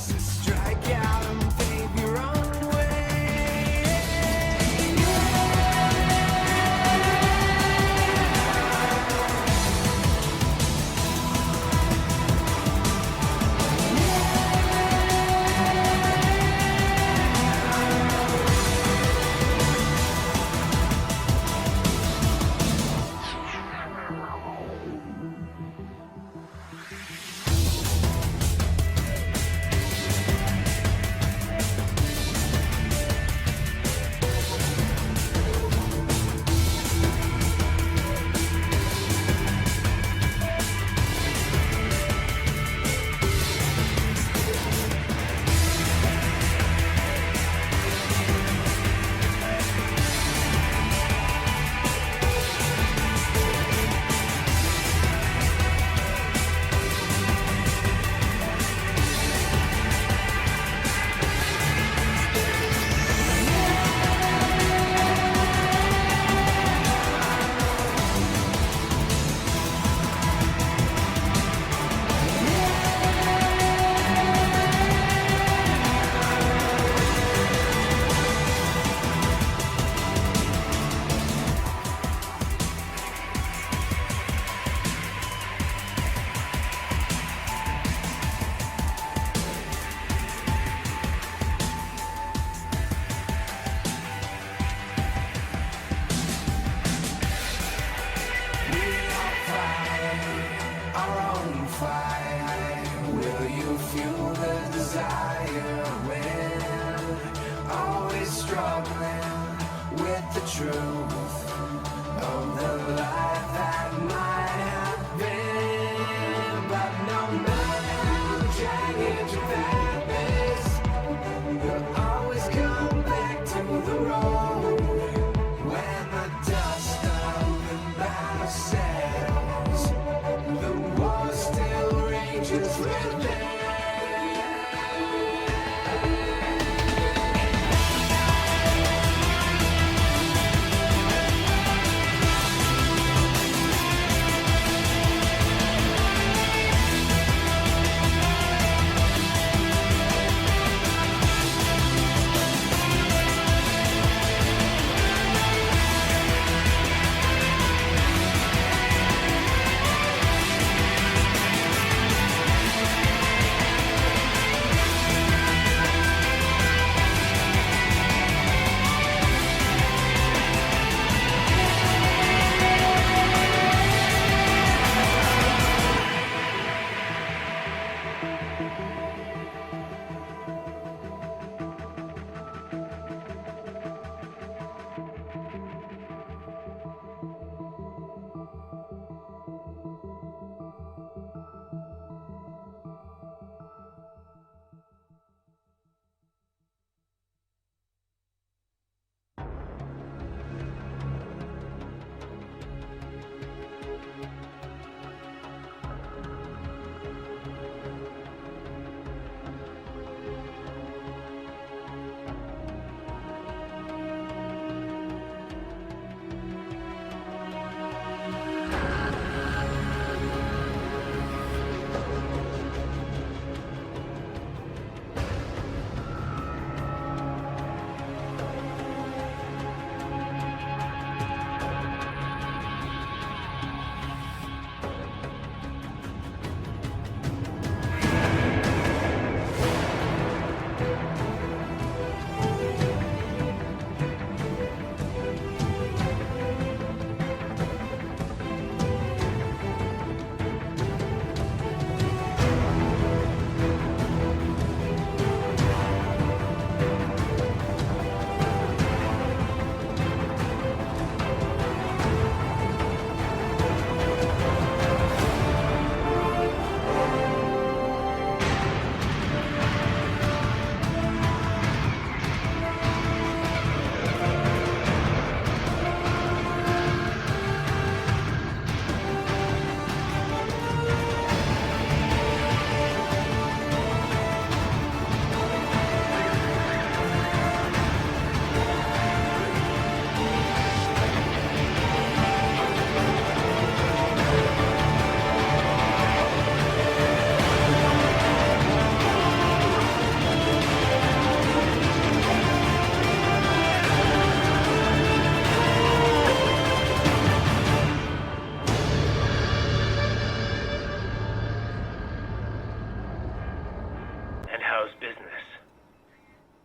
fight? Will you fuel the desire when always struggling with the truth of the life that might have been? But no matter how jagged your path is, you'll always come back to the road when the dust of the battle settles. The war still rages within.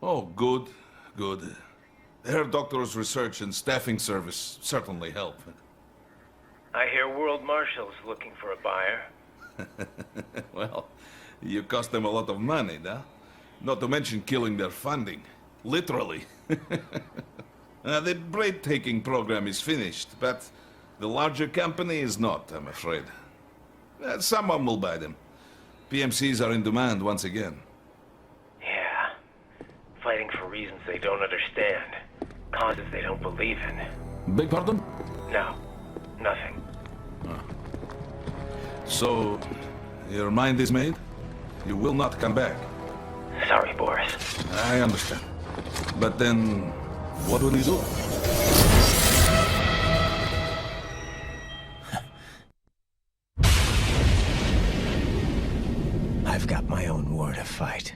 Oh, good, good. Herr Doctor's research and staffing service certainly help. I hear World Marshal's looking for a buyer. Well, you cost them a lot of money, nah? Not to mention killing their funding. Literally. The break-taking program is finished, but the larger company is not, I'm afraid. Someone will buy them. PMCs are in demand once again. Yeah. Fighting for reasons they don't understand. Causes they don't believe in. Beg pardon? No. Nothing. So, your mind is made? You will not come back? Sorry, Boris. I understand. But then, what will you do? I've got my own war to fight.